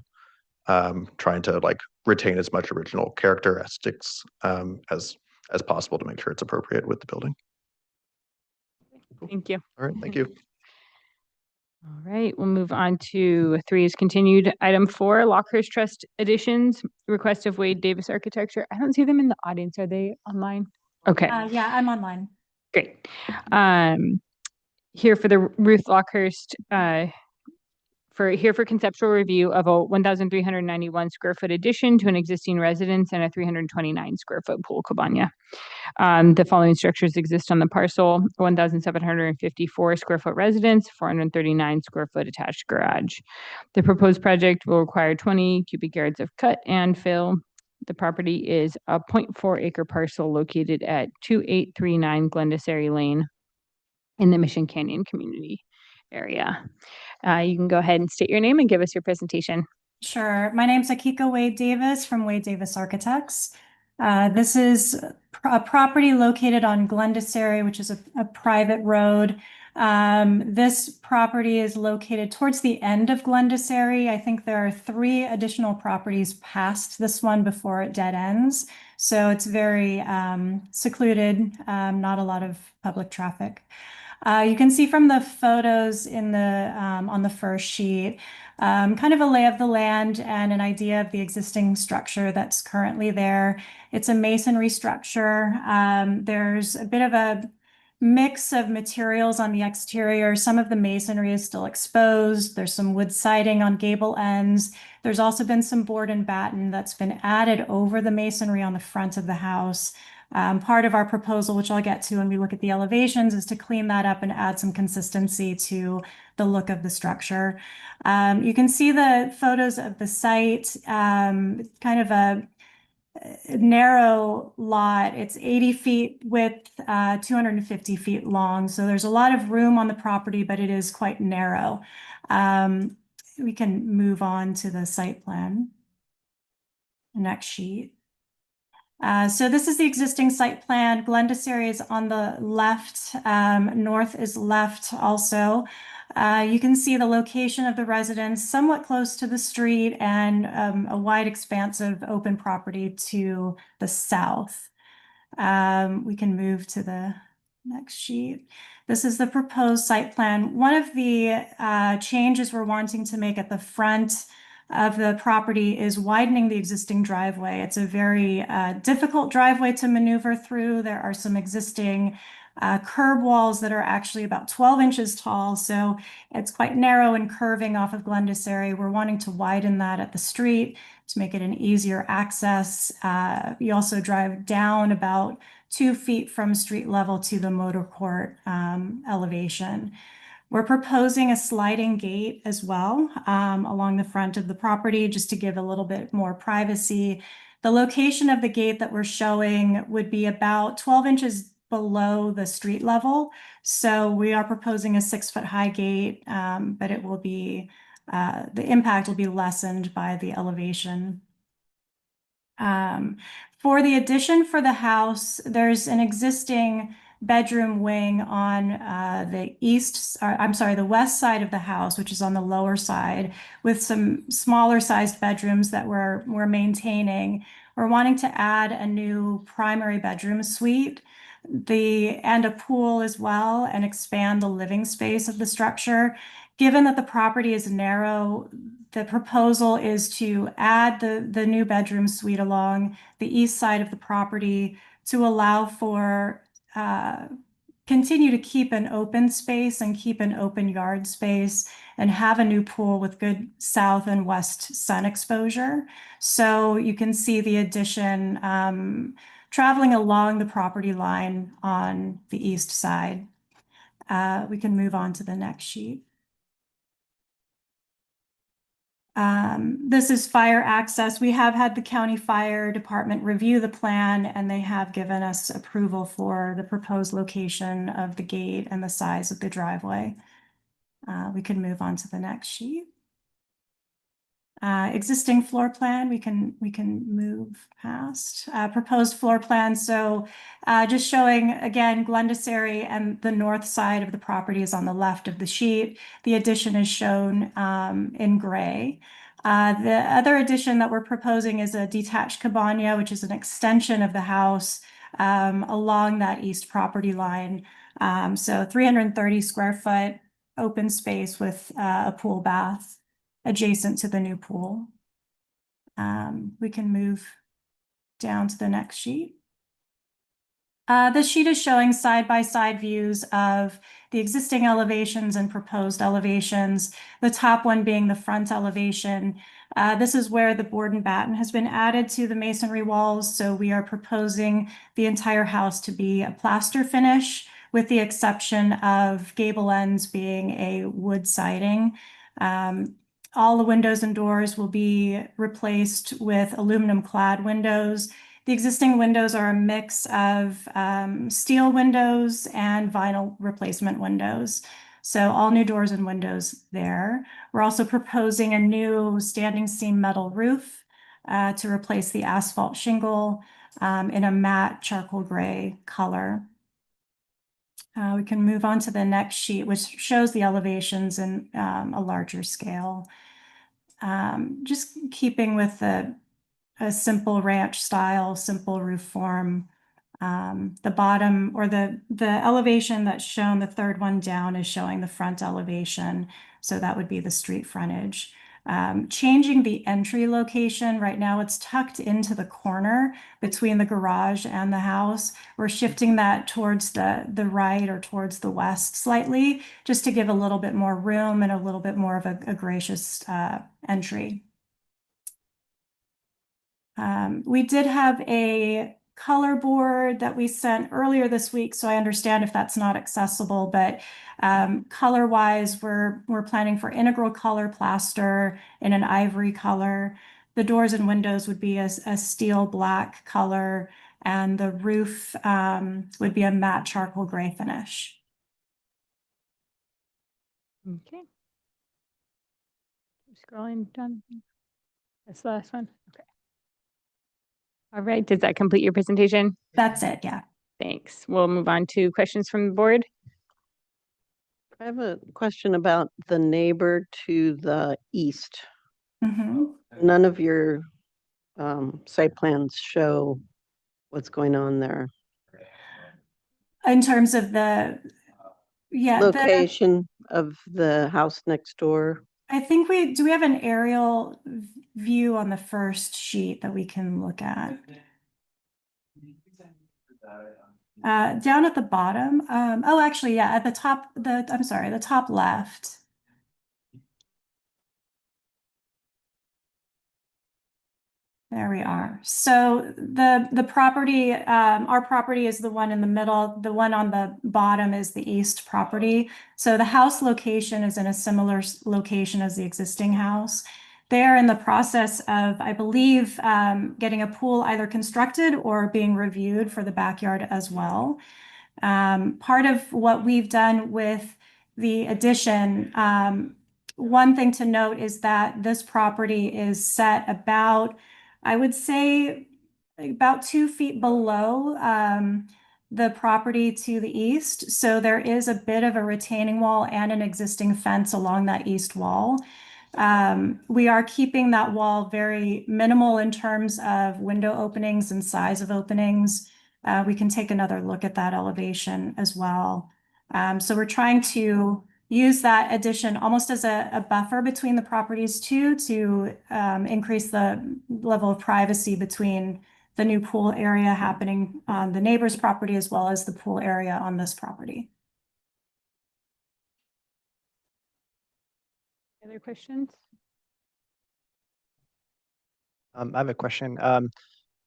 S10: trying to like retain as much original characteristics as possible to make sure it's appropriate with the building.
S4: Thank you.
S10: All right, thank you.
S4: All right, we'll move on to 3 is continued. Item 4, Lockhurst Trust additions, request of Wade Davis Architecture. I don't see them in the audience. Are they online? Okay.
S12: Yeah, I'm online.
S4: Great. Here for the Ruth Lockhurst, for conceptual review of a 1,391 square foot addition to an existing residence and a 329 square foot pool cabana. The following structures exist on the parcel: 1,754 square foot residence, 439 square foot attached garage. The proposed project will require 20 cubic yards of cut and fill. The property is a 0.4 acre parcel located at 2839 Glendassary Lane in the Mission Canyon community area. You can go ahead and state your name and give us your presentation.
S12: Sure. My name's Akiko Wade Davis from Wade Davis Architects. This is a property located on Glendassary, which is a private road. This property is located towards the end of Glendassary. I think there are 3 additional properties past this one before it dead ends. So it's very secluded, not a lot of public traffic. You can see from the photos in the on the first sheet, kind of a lay of the land and an idea of the existing structure that's currently there. It's a masonry structure. There's a bit of a mix of materials on the exterior. Some of the masonry is still exposed. There's some wood siding on gable ends. There's also been some board and batten that's been added over the masonry on the front of the house. Part of our proposal, which I'll get to when we look at the elevations, is to clean that up and add some consistency to the look of the structure. You can see the photos of the site, kind of a narrow lot. It's 80 feet width, 250 feet long. So there's a lot of room on the property, but it is quite narrow. We can move on to the site plan. Next sheet. So this is the existing site plan. Glendassary is on the left, north is left also. You can see the location of the residence somewhat close to the street and a wide expanse of open property to the south. We can move to the next sheet. This is the proposed site plan. One of the changes we're wanting to make at the front of the property is widening the existing driveway. It's a very difficult driveway to maneuver through. There are some existing curb walls that are actually about 12 inches tall. So it's quite narrow and curving off of Glendassary. We're wanting to widen that at the street to make it an easier access. You also drive down about 2 feet from street level to the motor court elevation. We're proposing a sliding gate as well along the front of the property just to give a little bit more privacy. The location of the gate that we're showing would be about 12 inches below the street level. So we are proposing a 6-foot high gate, but it will be, the impact will be lessened by the elevation. For the addition for the house, there's an existing bedroom wing on the west side of the house, which is on the lower side, with some smaller sized bedrooms that we're maintaining. We're wanting to add a new primary bedroom suite, and a pool as well, and expand the living space of the structure. Given that the property is narrow, the proposal is to add the new bedroom suite along the east side of the property to allow for continue to keep an open space and keep an open yard space and have a new pool with good south and west sun exposure. So you can see the addition traveling along the property line on the east side. We can move on to the next sheet. This is fire access. We have had the county fire department review the plan, and they have given us approval for the proposed location of the gate and the size of the driveway. We can move on to the next sheet. Existing floor plan, we can move past. Proposed floor plan. So just showing again, Glendassary and the north side of the property is on the left of the sheet. The addition is shown in gray. The other addition that we're proposing is a detached cabana, which is an extension of the house along that east property line. So 330 square foot open space with a pool bath adjacent to the new pool. We can move down to the next sheet. This sheet is showing side-by-side views of the existing elevations and proposed elevations, the top one being the front elevation. This is where the board and batten has been added to the masonry walls, so we are proposing the entire house to be a plaster finish, with the exception of gable ends being a wood siding. All the windows and doors will be replaced with aluminum clad windows. The existing windows are a mix of steel windows and vinyl replacement windows. So all new doors and windows there. We're also proposing a new standing seam metal roof to replace the asphalt shingle in a matte charcoal gray color. We can move on to the next sheet, which shows the elevations in a larger scale. Just keeping with a simple ranch style, simple roof form. The bottom or the elevation that's shown, the third one down, is showing the front elevation. So that would be the street frontage. Changing the entry location. Right now it's tucked into the corner between the garage and the house. We're shifting that towards the right or towards the west slightly, just to give a little bit more room and a little bit more of a gracious entry. We did have a color board that we sent earlier this week, so I understand if that's not accessible, but color wise, we're planning for integral color plaster in an ivory color. The doors and windows would be a steel black color, and the roof would be a matte charcoal gray finish.
S4: Okay. Scrolling down. That's the last one. Okay. All right. Does that complete your presentation?
S12: That's it. Yeah.
S4: Thanks. We'll move on to questions from the board.
S9: I have a question about the neighbor to the east.
S12: Mhm.
S9: None of your site plans show what's going on there.
S12: In terms of
S9: Location of the house next door.
S12: I think we have an aerial view on the first sheet that we can look at. Down at the bottom. Oh, actually, yeah, at the top, I'm sorry, the top left. There we are. So the property, our property is the one in the middle. The one on the bottom is the east property. So the house location is in a similar location as the existing house. They are in the process of, I believe, getting a pool either constructed or being reviewed for the backyard as well. Part of what we've done with the addition, one thing to note is that this property is set about, I would say, about 2 feet below the property to the east. So there is a bit of a retaining wall and an existing fence along that east wall. We are keeping that wall very minimal in terms of window openings and size of openings. We can take another look at that elevation as well. So we're trying to use that addition almost as a buffer between the properties too, to increase the level of privacy between the new pool area happening on the neighbor's property as well as the pool area on this property.
S4: Other questions?
S5: I have a question.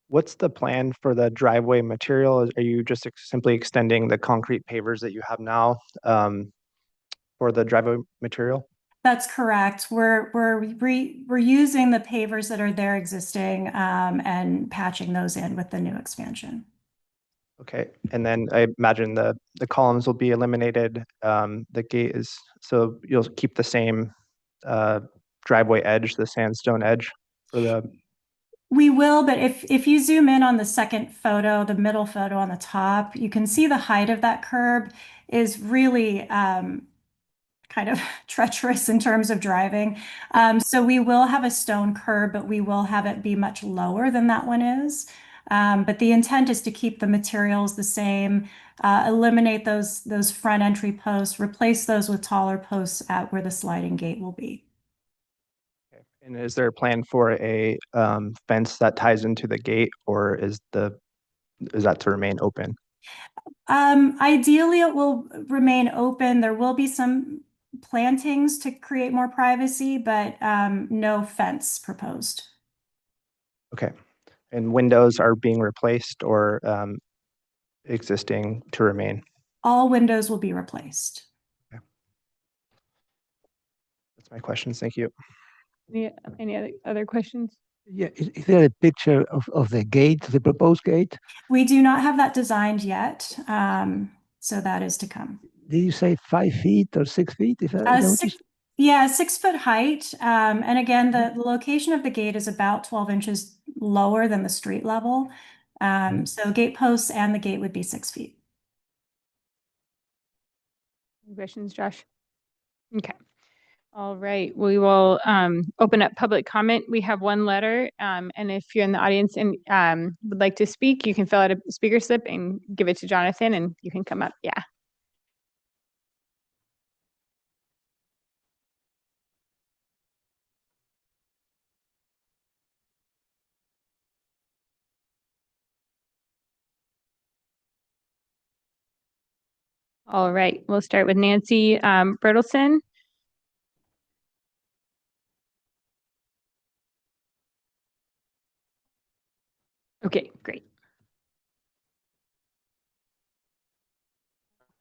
S5: What's the plan for the driveway material? Are you just simply extending the concrete pavers that you have now for the driveway material?
S12: That's correct. We're using the pavers that are there existing and patching those in with the new expansion.
S5: Okay, and then I imagine the columns will be eliminated. The gate is, so you'll keep the same driveway edge, the sandstone edge for the.
S12: We will, but if you zoom in on the second photo, the middle photo on the top, you can see the height of that curb is really kind of treacherous in terms of driving. So we will have a stone curb, but we will have it be much lower than that one is. But the intent is to keep the materials the same, eliminate those front entry posts, replace those with taller posts at where the sliding gate will be.
S5: Okay. And is there a plan for a fence that ties into the gate, or is that to remain open?
S12: Ideally, it will remain open. There will be some plantings to create more privacy, but no fence proposed.
S5: Okay. And windows are being replaced or existing to remain?
S12: All windows will be replaced.
S5: Okay. That's my questions. Thank you.
S4: Any other questions?
S1: Yeah, is there a picture of the gate, the proposed gate?
S12: We do not have that designed yet, so that is to come.
S1: Did you say 5 feet or 6 feet? If I noticed?
S12: Yeah, 6 foot height. And again, the location of the gate is about 12 inches lower than the street level. So gate posts and the gate would be 6 feet.
S4: Any questions, Josh? Okay. All right, we will open up public comment. We have one letter, and if you're in the audience and would like to speak, you can fill out a speaker slip and give it to Jonathan, and you can come up. Yeah. All right, we'll start with Nancy Bertelson. Okay, great.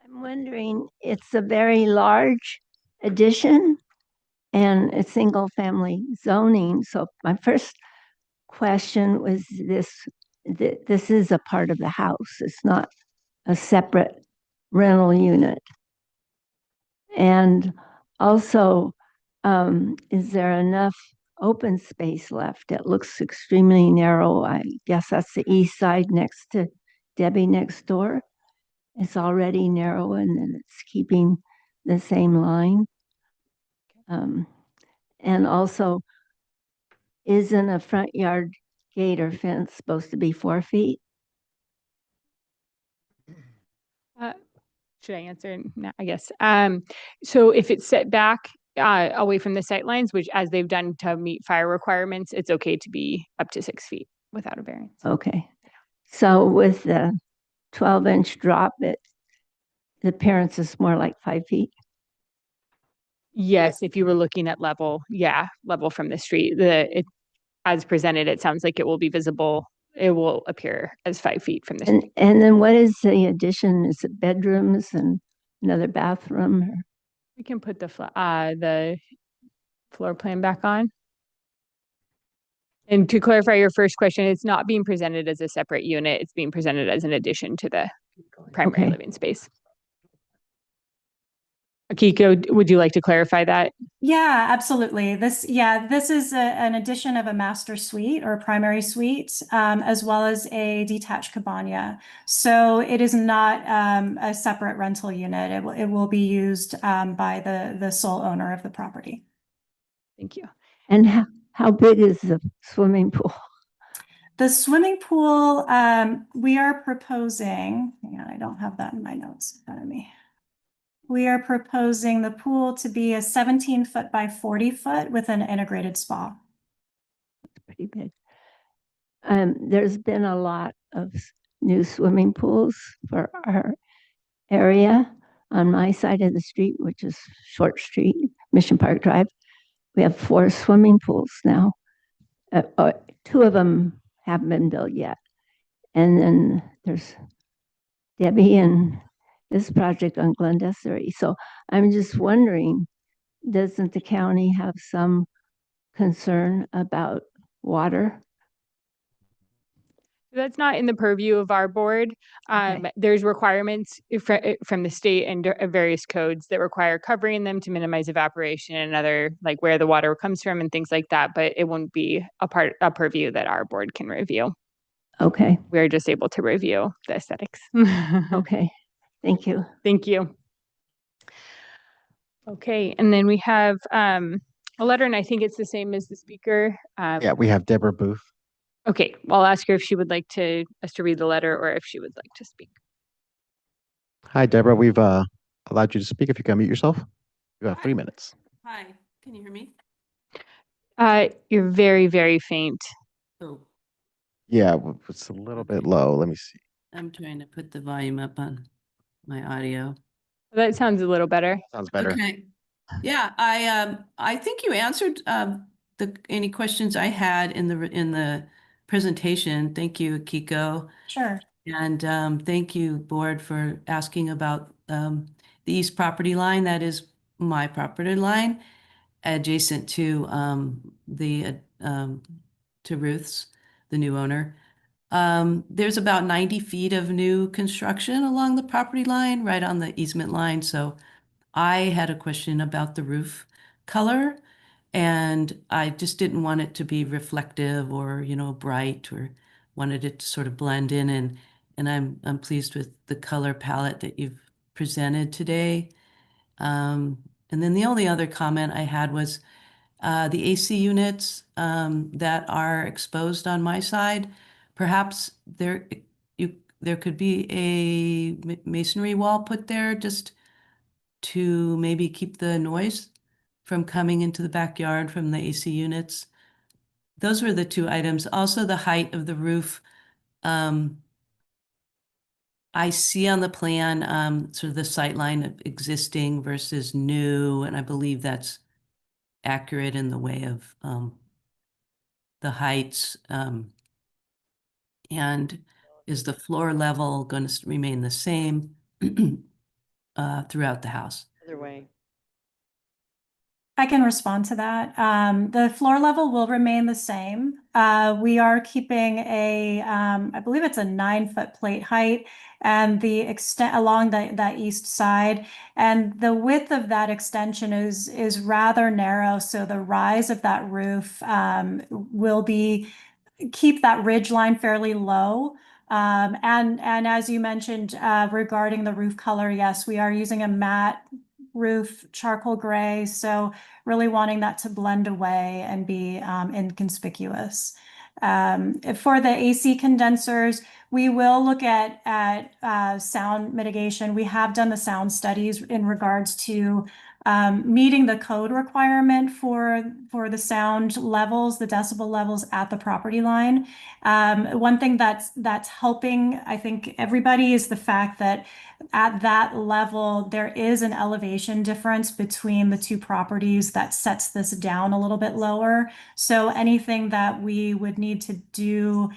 S13: I'm wondering, it's a very large addition and a single family zoning. So my first question was this is a part of the house. It's not a separate rental unit. And also, is there enough open space left? It looks extremely narrow. I guess that's the east side next to Debbie next door. It's already narrow and then it's keeping the same line. And also, isn't a front yard gate or fence supposed to be 4 feet?
S4: Should I answer? No, I guess. So if it's set back away from the sight lines, which as they've done to meet fire requirements, it's okay to be up to 6 feet without a variance.
S13: Okay. So with the 12-inch drop, the appearance is more like 5 feet?
S4: Yes, if you were looking at level, level from the street, as presented, it sounds like it will be visible. It will appear as 5 feet from the street.
S13: And then what is the addition? Is it bedrooms and another bathroom? Or?
S4: We can put the floor plan back on. And to clarify your first question, it's not being presented as a separate unit. It's being presented as an addition to the primary living space. Akiko, would you like to clarify that?
S12: Yeah, absolutely. This is an addition of a master suite or a primary suite, as well as a detached cabana. So it is not a separate rental unit. It will be used by the sole owner of the property.
S4: Thank you.
S13: And how big is the swimming pool?
S12: The swimming pool, we are proposing, hang on, I don't have that in my notes in front of me. We are proposing the pool to be a 17-foot by 40-foot with an integrated spa.
S13: Pretty big. There's been a lot of new swimming pools for our area. On my side of the street, which is Short Street, Mission Park Drive, we have 4 swimming pools now. 2 of them haven't been built yet. And then there's Debbie and this project on Glendessery. So I'm just wondering, doesn't the county have some concern about water?
S4: That's not in the purview of our board. There's requirements from the state and various codes that require covering them to minimize evaporation and other, like where the water comes from and things like that, but it won't be a purview that our board can review.
S13: Okay.
S4: We're just able to review the aesthetics.
S13: Okay, thank you.
S4: Thank you. Okay, and then we have a letter, and I think it's the same as the speaker.
S3: Yeah, we have Deborah Booth.
S4: Okay, well, I'll ask her if she would like us to read the letter or if she would like to speak.
S3: Hi, Deborah. We've allowed you to speak. If you can mute yourself, you have 3 minutes.
S14: Hi, can you hear me?
S4: You're very, very faint.
S14: Oh,
S3: Yeah, it's a little bit low. Let me see.
S14: I'm trying to put the volume up on my audio.
S4: That sounds a little better.
S3: Sounds better.
S14: Okay. Yeah, I think you answered any questions I had in the presentation. Thank you, Akiko.
S12: Sure.
S14: And thank you, board, for asking about the east property line. That is my property line, adjacent to to Ruth's, the new owner. There's about 90 feet of new construction along the property line, right on the easement line. So I had a question about the roof color, and I just didn't want it to be reflective or, bright, or wanted it to sort of blend in. And I'm pleased with the color palette that you've presented today. And then the only other comment I had was the AC units that are exposed on my side. Perhaps there could be a masonry wall put there just to maybe keep the noise from coming into the backyard from the AC units. Those were the 2 items. Also, the height of the roof. I see on the plan sort of the sight line of existing versus new, and I believe that's accurate in the way of the heights. And is the floor level going to remain the same throughout the house?
S6: Either way.
S12: I can respond to that. The floor level will remain the same. We are keeping I believe it's a 9-foot plate height, and the extent along that east side, and the width of that extension is rather narrow. So the rise of that roof will keep that ridge line fairly low. And as you mentioned regarding the roof color, yes, we are using a matte roof, charcoal gray. So really wanting that to blend away and be inconspicuous. For the AC condensers, we will look at sound mitigation. We have done the sound studies in regards to meeting the code requirement for the sound levels, the decibel levels at the property line. One thing that's helping, I think, everybody is the fact that at that level, there is an elevation difference between the 2 properties that sets this down a little bit lower. So anything that we would need to do,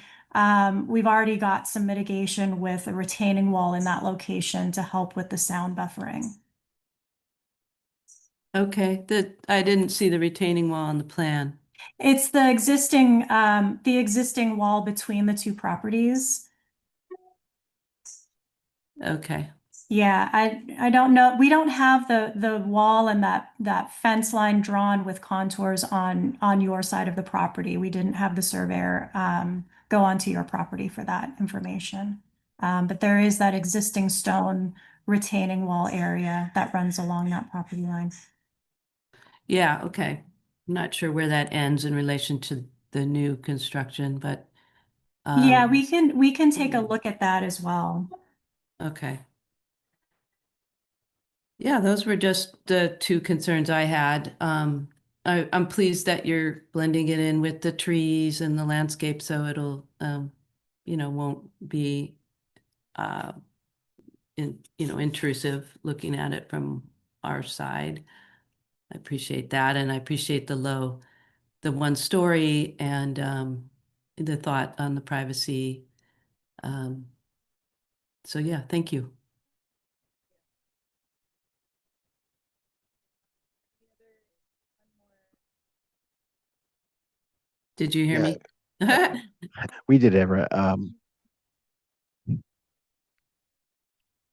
S12: we've already got some mitigation with a retaining wall in that location to help with the sound buffering.
S14: Okay, I didn't see the retaining wall on the plan.
S12: It's the existing wall between the 2 properties.
S14: Okay.
S12: Yeah, I don't know. We don't have the wall and that fence line drawn with contours on your side of the property. We didn't have the surveyor go onto your property for that information. But there is that existing stone retaining wall area that runs along that property line.
S14: Yeah, okay. I'm not sure where that ends in relation to the new construction, but
S12: Yeah, we can take a look at that as well.
S14: okay. Yeah, those were just the two concerns I had. I'm pleased that you're blending it in with the trees and the landscape, so it'll, won't be, intrusive looking at it from our side. I appreciate that, and I appreciate the 1 story and the thought on the privacy. So yeah, thank you. Did you hear me?
S3: We did, Everett.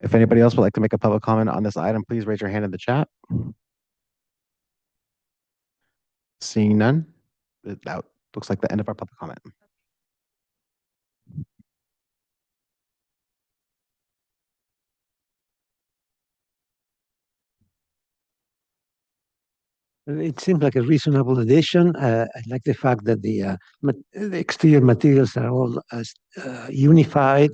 S3: If anybody else would like to make a public comment on this item, please raise your hand in the chat. Seeing none, that looks like the end of our public comment.
S1: It seems like a reasonable addition. I like the fact that the exterior materials are all unified.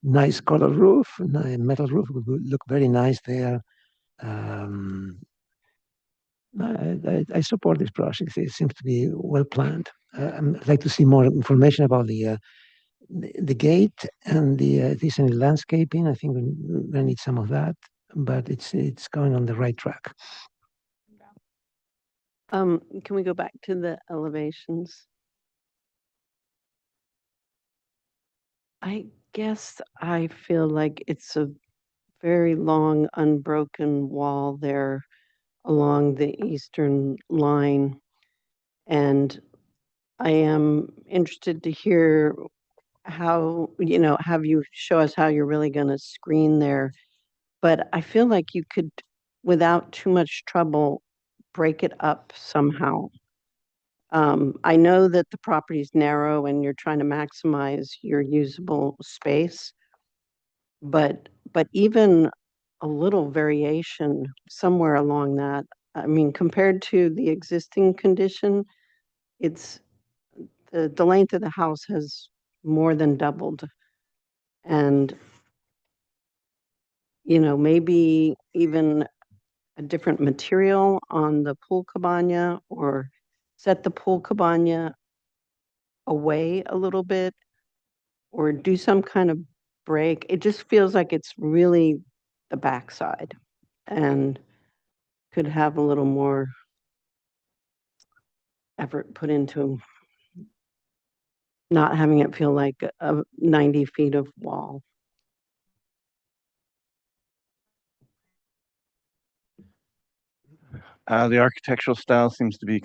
S1: Nice color roof, metal roof would look very nice there. I support this project. It seems to be well planned. I'd like to see more information about the gate and this and landscaping. I think we need some of that, but it's going on the right track.
S9: Can we go back to the elevations? I guess I feel like it's a very long unbroken wall there along the eastern line. And I am interested to hear how, have you show us how you're really going to screen there. But I feel like you could, without too much trouble, break it up somehow. I know that the property is narrow and you're trying to maximize your usable space, but even a little variation somewhere along that, I mean, compared to the existing condition, it's the length of the house has more than doubled. And, maybe even a different material on the pool cabana or set the pool cabana away a little bit or do some kind of break. It just feels like it's really the backside and could have a little more effort put into not having it feel like a 90 feet of wall.
S11: The architectural style seems to be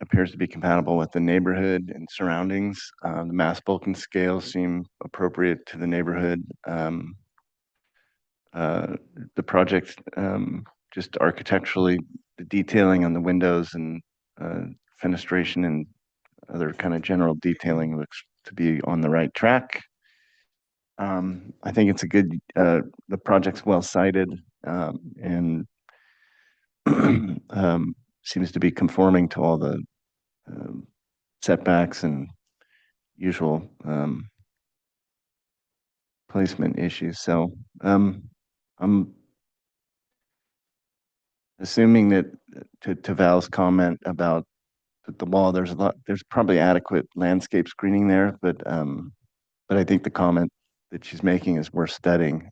S11: appears to be compatible with the neighborhood and surroundings. The mass bulk and scales seem appropriate to the neighborhood. The project, just architecturally, the detailing on the windows and fenestration and other kind of general detailing looks to be on the right track. I think it's the project's well sited and seems to be conforming to all the setbacks and usual placement issues. So I'm assuming that to Val's comment about the wall, there's probably adequate landscape screening there, but I think the comment that she's making is worth studying.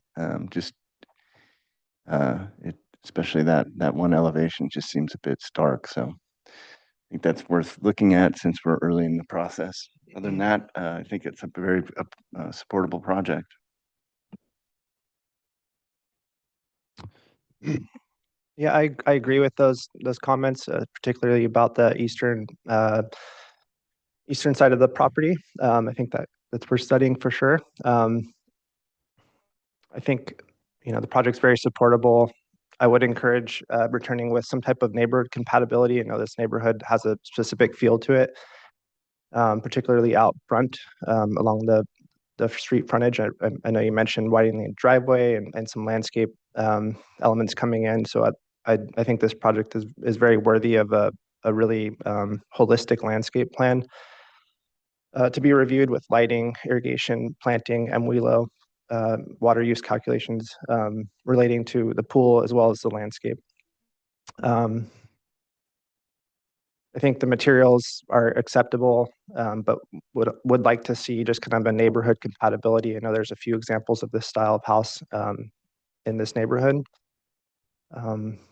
S11: Especially that one elevation just seems a bit stark. So I think that's worth looking at since we're early in the process. Other than that, I think it's a very supportable project.
S5: Yeah, I agree with those comments, particularly about the eastern side of the property. I think that's worth studying for sure. I think, the project's very supportable. I would encourage returning with some type of neighborhood compatibility. I know this neighborhood has a specific feel to it, particularly out front along the street frontage. I know you mentioned widening the driveway and some landscape elements coming in. So I think this project is very worthy of a really holistic landscape plan to be reviewed with lighting, irrigation, planting, MWELO, water use calculations relating to the pool as well as the landscape. I think the materials are acceptable, but would like to see just kind of a neighborhood compatibility. I know there's a few examples of this style of house in this neighborhood.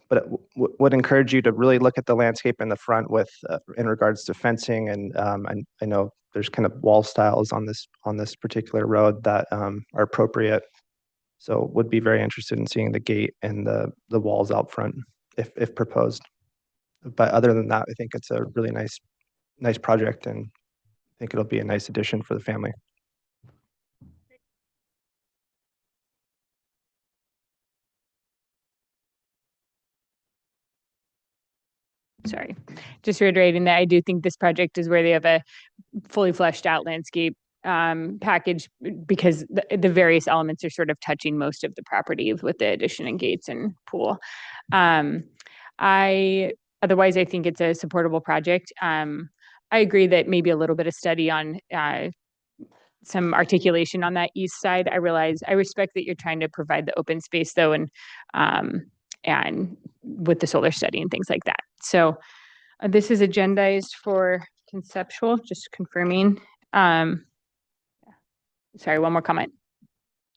S5: But would encourage you to really look at the landscape in the front with in regards to fencing, and I know there's kind of wall styles on this particular road that are appropriate. So would be very interested in seeing the gate and the walls out front if proposed. But other than that, I think it's a really nice project, and I think it'll be a nice addition for the family.
S4: Sorry, just reiterating that I do think this project is worthy of a fully fleshed out landscape package, because the various elements are sort of touching most of the property with the addition and gates and pool. Otherwise, I think it's a supportable project. I agree that maybe a little bit of study on some articulation on that east side. I respect that you're trying to provide the open space though, and with the solar study and things like that. So this is agendized for conceptual, just confirming. Sorry, one more comment.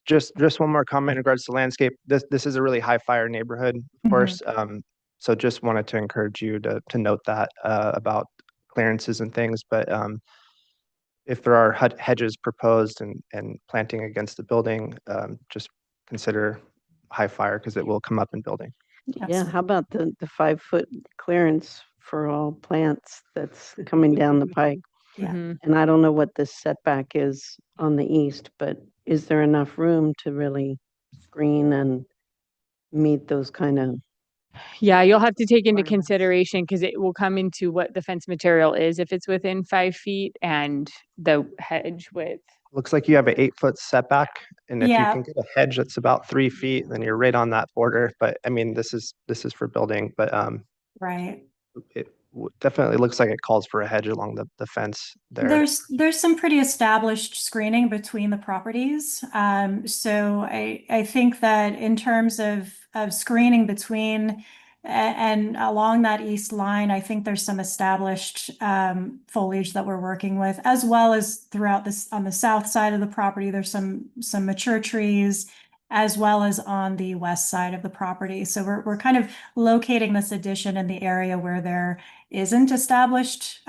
S5: Just one more comment in regards to landscape. This is a really high fire neighborhood, of course. So just wanted to encourage you to note that about clearances and things. But if there are hedges proposed and planting against the building, just consider high fire because it will come up in building.
S9: Yeah, how about the 5-foot clearance for all plants that's coming down the pike?
S12: Yeah.
S9: And I don't know what the setback is on the east, but is there enough room to really screen and meet those kind of?
S4: Yeah, you'll have to take into consideration, because it will come into what the fence material is if it's within 5 feet, and the hedge width.
S5: Looks like you have an 8-foot setback, and if you
S12: Yeah.
S5: can get a hedge that's about 3 feet, then you're right on that border. But I mean, this is for building, but
S12: Right.
S5: it definitely looks like it calls for a hedge along the fence there.
S12: There's some pretty established screening between the properties. So I think that in terms of screening between and along that east line, I think there's some established foliage that we're working with, as well as throughout this on the south side of the property. There's some mature trees, as well as on the west side of the property. So we're kind of locating this addition in the area where there isn't established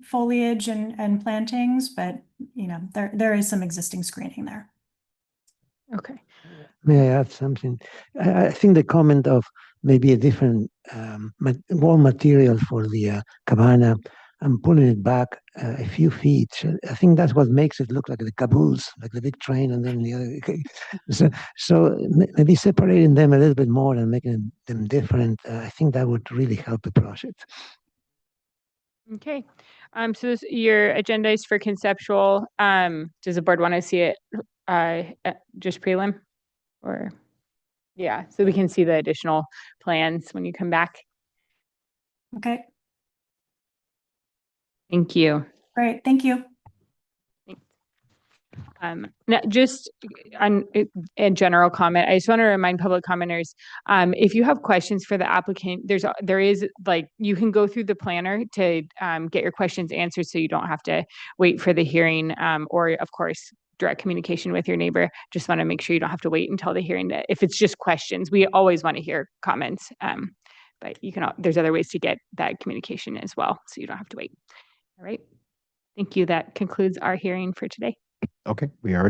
S12: foliage and plantings, but there is some existing screening there.
S4: Okay.
S1: May I add something? I think the comment of maybe a different wall material for the cabana and pulling it back a few feet. I think that's what makes it look like the caboose, like the big train, and then the other. So maybe separating them a little bit more and making them different. I think that would really help the project.
S4: Okay. So your agenda is for conceptual. Does the board want to see it just prelim, or? Yeah, so we can see the additional plans when you come back.
S12: Okay,
S4: Thank you.
S12: great. Thank you.
S4: Now just on a general comment, I just want to remind public commenters, if you have questions for the applicant, there is like, you can go through the planner to get your questions answered, so you don't have to wait for the hearing, or of course, direct communication with your neighbor. Just want to make sure you don't have to wait until the hearing. If it's just questions, we always want to hear comments, but there's other ways to get that communication as well, so you don't have to wait. All right. Thank you. That concludes our hearing for today.
S3: Okay, we are